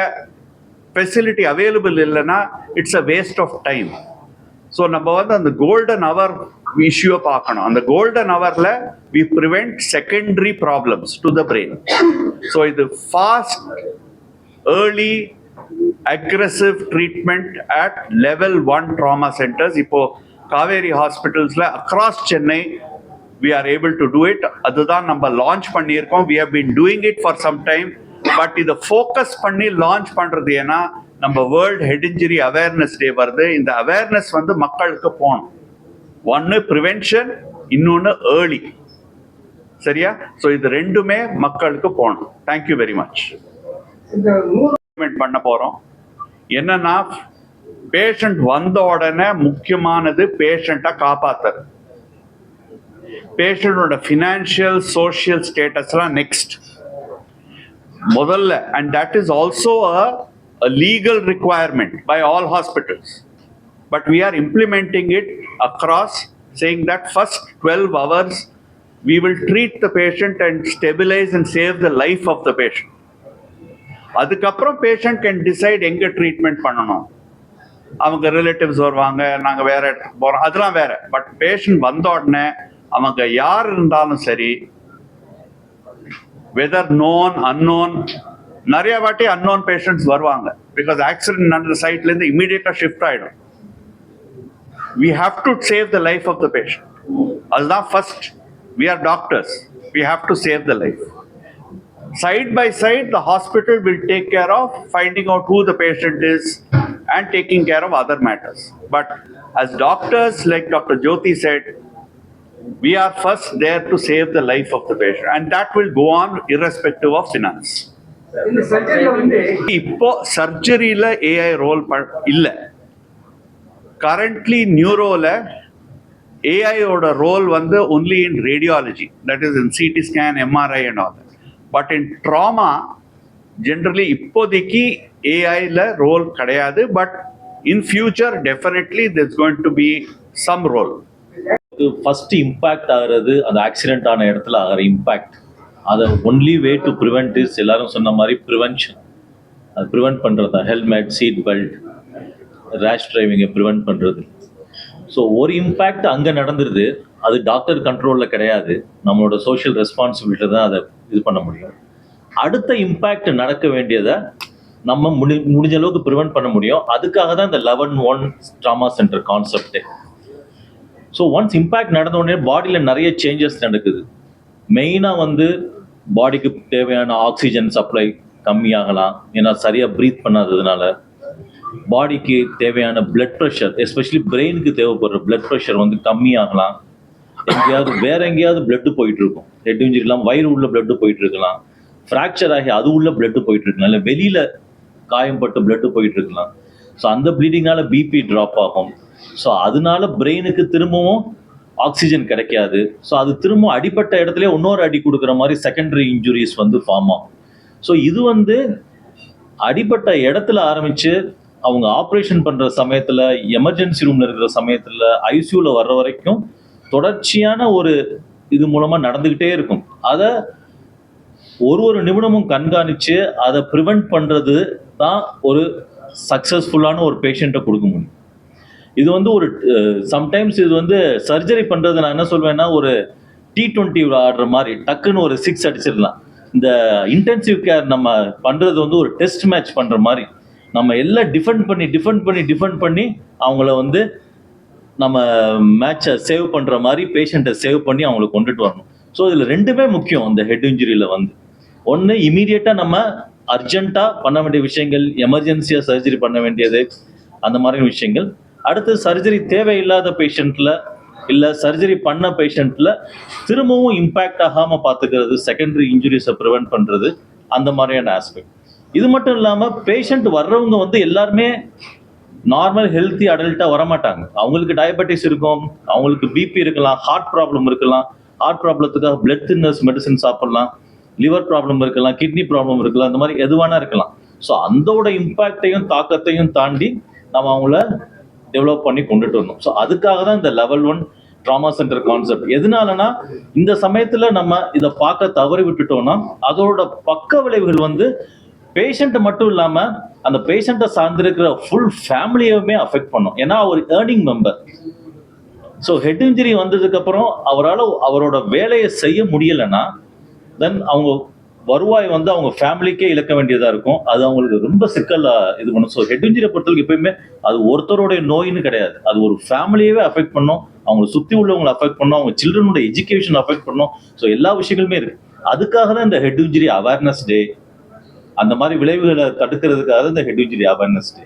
ஃபெசிலிட்டி அவைலபிள் இல்லைன்னா it's a waste of time. So நம்ம வந்து அந்த கோல்டன் அவர் இஷ்யூவை பார்க்கணும். அந்த கோல்டன் அவர்ல we prevent secondary problems to the brain. So இது fast early aggressive treatment at level 1 trauma centres இப்போ காவேரி ஹாஸ்பிட்டல்ஸ்ல across Chennai we are able to do it. அதுதான் நம்ம லான்ச் பண்ணியிருக்கோம். we have been doing it for some time. But இதை focus பண்ணி launch பண்றது ஏன்னா நம்ம world head injury awareness day வருது. இந்த அவேர்னஸ் வந்து மக்களுக்கு போகணும். ஒன்று ப்ரிவென்ஷன், இன்னொன்று ஏர்லி. சரியா? ஸோ இது ரெண்டுமே மக்களுக்கு போகணும். Thank you very much. பண்ண போறோம் என்னன்னா, பேஷண்ட் வந்த உடனே முக்கியமானது பேஷண்ட்டை காப்பாத்துறது. பேஷண்டோட ஃபினான்ஷியல் சோஷியல் ஸ்டேட்டஸ்லாம் நெக்ஸ்ட் முதல்ல. And that is also a legal requirement by all hospitals, but we are implementing it across, saying that first 12 hours we will treat the patient and stabilize and save the life of the patient. அதுக்கப்புறம் patient can decide எங்க treatment பண்ணணும். அவங்க relatives வருவாங்க, நாங்க வேற இடத்துக்கு போறோம், அதெல்லாம் வேற. பட் பேஷண்ட் வந்த உடனே அவங்க யார் இருந்தாலும் சரி, வெதர் நோன் அன்னோன், நிறைய வாட்டி அன்னோன் பேஷண்ட்ஸ் வருவாங்க. பிகாஸ் ஆக்சிடென்ட் நடந்த சைட்ல இருந்து இமீடியட்டா ஷிஃப்ட் ஆயிடும். we have to save the life of the patient. அதுதான் first. we are doctors, we have to save the life. Side by side the hospital will take care of finding out who the patient is and taking care of other matters. But as doctors, like Dr. Jyoti said, we are first there to save the life of the patient, and that will go on irrespective of finance. இப்போ சர்ஜரியில AI role இல்ல. Currently நியூரோல ஏஐயோட role வந்து only in radiology, that is in CT scan, MRI and all that. But in trauma, generally இப்போதைக்கு ஏஐல role கிடையாது, but in future definitely this going to be some role. First impact ஆகிறது அந்த accident ஆன இடத்துல ஆகிற impact. அதை only way to prevent is எல்லாரும் சொன்ன மாதிரி ப்ரிவென்ஷன். அது ப்ரிவென்ட் பண்ணுறது தான் ஹெல்மெட், சீட் பெல்ட், ரேஷ் டிரைவிங்கை ப்ரிவென்ட் பண்ணுறது. ஸோ ஒரு இம்பேக்ட் அங்கே நடந்துருது, அது டாக்டர் கண்ட்ரோலில் கிடையாது, நம்மளோட சோஷியல் ரெஸ்பான்சிபிலிட்டி தான் அதை இது பண்ண முடியும். அடுத்த இம்பேக்ட் நடக்க வேண்டியதை நம்ம முடிஞ்ச அளவுக்கு ப்ரிவென்ட் பண்ண முடியும். அதுக்காக தான் இந்த 11-1 ட்ராமா சென்டர் கான்செப்டே. ஸோ ஒன்ஸ் இம்பேக்ட் நடந்த உடனே பாடியில் நிறைய சேஞ்சஸ் நடக்குது. மெயினாக வந்து பாடிக்கு தேவையான ஆக்சிஜன் சப்ளை கம்மியாகலாம், ஏன்னா சரியாக ப்ரீத் பண்ணாததுனால. பாடிக்கு தேவையான பிளட் ப்ரெஷர், எஸ்பெஷலி பிரெயினுக்கு தேவைப்படுற பிளட் ப்ரெஷர் வந்து கம்மியாகலாம். எங்கேயாவது வேற எங்கேயாவது பிளட்டு போயிட்டு இருக்கும், ஹெட் இன்ஜுரி இல்லாமல் வயிறு உள்ள பிளட்டு போயிட்டு இருக்கலாம், ஃப்ராக்சர் ஆகி அது உள்ள பிளட்டு போயிட்டு இருக்கலாம், இல்லை வெளியில காயம்பட்டு பிளட்டு போயிட்டு இருக்கலாம். ஸோ அந்த ப்ளீடிங்னால பிபி ட்ராப் ஆகும். ஸோ அதனால பிரெயினுக்கு திரும்பவும் ஆக்சிஜன் கிடைக்காது. ஸோ அது திரும்ப அடிப்பட்ட இடத்துல இன்னொரு அடி கொடுக்குற மாதிரி செகண்டரி இன்ஜுரிஸ் வந்து ஃபார்ம் ஆகும். ஸோ இது வந்து அடிப்பட்ட இடத்துல ஆரம்பிச்சு அவங்க ஆப்ரேஷன் பண்ற சமயத்துல, எமர்ஜென்சி ரூம்ல இருக்கிற சமயத்துல, ஐசியூல வர்ற வரைக்கும் தொடர்ச்சியான ஒரு இது மூலமா நடந்துகிட்டே இருக்கும். அதை ஒரு நிமிடமும் கண்காணிச்சு அதை ப்ரிவென்ட் பண்றது தான் ஒரு சக்சஸ்ஃபுல்லான ஒரு பேஷண்ட்டை கொடுக்க முடியும். இது வந்து ஒரு சம்டைம்ஸ் இது வந்து சர்ஜரி பண்றது நான் என்ன சொல்வேன்னா, ஒரு T20 ஆடுற மாதிரி டக்குன்னு ஒரு 6 அடிச்சிடலாம். இந்த இன்டென்சிவ் கேர் நம்ம பண்றது வந்து ஒரு டெஸ்ட் மேட்ச் பண்ற மாதிரி, நம்ம எல்லாம் டிஃபெண்ட் பண்ணி அவங்கள வந்து நம்ம மேட்சை சேவ் பண்ற மாதிரி பேஷண்ட்டை சேவ் பண்ணி அவங்களை கொண்டுட்டு வரணும். ஸோ இதில் ரெண்டுமே முக்கியம். அந்த ஹெட் இன்ஜுரியில் வந்து ஒன்று இமீடியட்டாக நம்ம அர்ஜென்ட்டாக பண்ண வேண்டிய விஷயங்கள், எமர்ஜென்சியாக சர்ஜரி பண்ண வேண்டியது, அந்த மாதிரி விஷயங்கள். அடுத்து சர்ஜரி தேவையில்லாத பேஷண்ட்டில் இல்லை சர்ஜரி பண்ண பேஷண்ட்டில் திரும்பவும் இம்பேக்ட் ஆகாமல் பார்த்துக்கிறது, செகண்டரி இன்ஜுரிஸை ப்ரிவென்ட் பண்ணுறது, அந்த மாதிரியான ஆஸ்பெக்ட். இது மட்டும் இல்லாமல் பேஷண்ட் வர்றவங்க வந்து எல்லாருமே நார்மல் ஹெல்த்தி அடல்ட்டாக வரமாட்டாங்க. அவங்களுக்கு டயபெட்டிஸ் இருக்கும், அவங்களுக்கு பிபி இருக்கலாம், ஹார்ட் ப்ராப்ளம் இருக்கலாம், ஹார்ட் ப்ராப்ளத்துக்காக பிளட் தின்னர்ஸ் மெடிசன் சாப்பிடலாம், லிவர் ப்ராப்ளம் இருக்கலாம், கிட்னி ப்ராப்ளம் இருக்கலாம், அந்த மாதிரி எதுவானா இருக்கலாம். ஸோ அந்தோட இம்பேக்டையும் தாக்கத்தையும் தாண்டி நம்ம அவங்கள டெவலப் பண்ணி கொண்டுட்டு வரணும். ஸோ அதுக்காக தான் இந்த லெவல் 1 ட்ராமா சென்டர் கான்செப்ட். எதனாலனா இந்த சமயத்தில் நம்ம இதை பார்க்க தவறி விட்டுட்டோம்னா அதோட பக்க விளைவுகள் வந்து பேஷண்ட் மட்டும் இல்லாமல் அந்த பேஷண்ட்டை சார்ந்திருக்கிற ஃபுல் ஃபேமிலியுமே அஃபெக்ட் பண்ணும். ஏன்னா ஒரு earning member. So head injury வந்ததுக்கப்புறம் அவரால் அவரோட வேலையை செய்ய முடியலைன்னா தென் அவங்க வருவாய் வந்து அவங்க ஃபேமிலிக்கே இழக்க வேண்டியதாக இருக்கும். அது அவங்களுக்கு ரொம்ப சிக்கலாக இது பண்ணும். ஸோ ஹெட் இன்ஜுரியை பொறுத்தவரைக்கும் எப்பயுமே அது ஒருத்தருடைய நோயின்னு கிடையாது, அது ஒரு ஃபேமிலியவே அஃபெக்ட் பண்ணும், அவங்களை சுற்றி உள்ளவங்களை அஃபெக்ட் பண்ணும், அவங்க சில்ட்ரனோட எஜுகேஷன் அஃபெக்ட் பண்ணும். ஸோ எல்லா விஷயங்களுமே இருக்கு. அதுக்காக தான் இந்த ஹெட் இன்ஜுரி அவேர்னஸ் டே, அந்த மாதிரி விளைவுகளை தடுக்கிறதுக்காக இந்த ஹெட் இன்ஜுரி அவேர்னஸ் டே.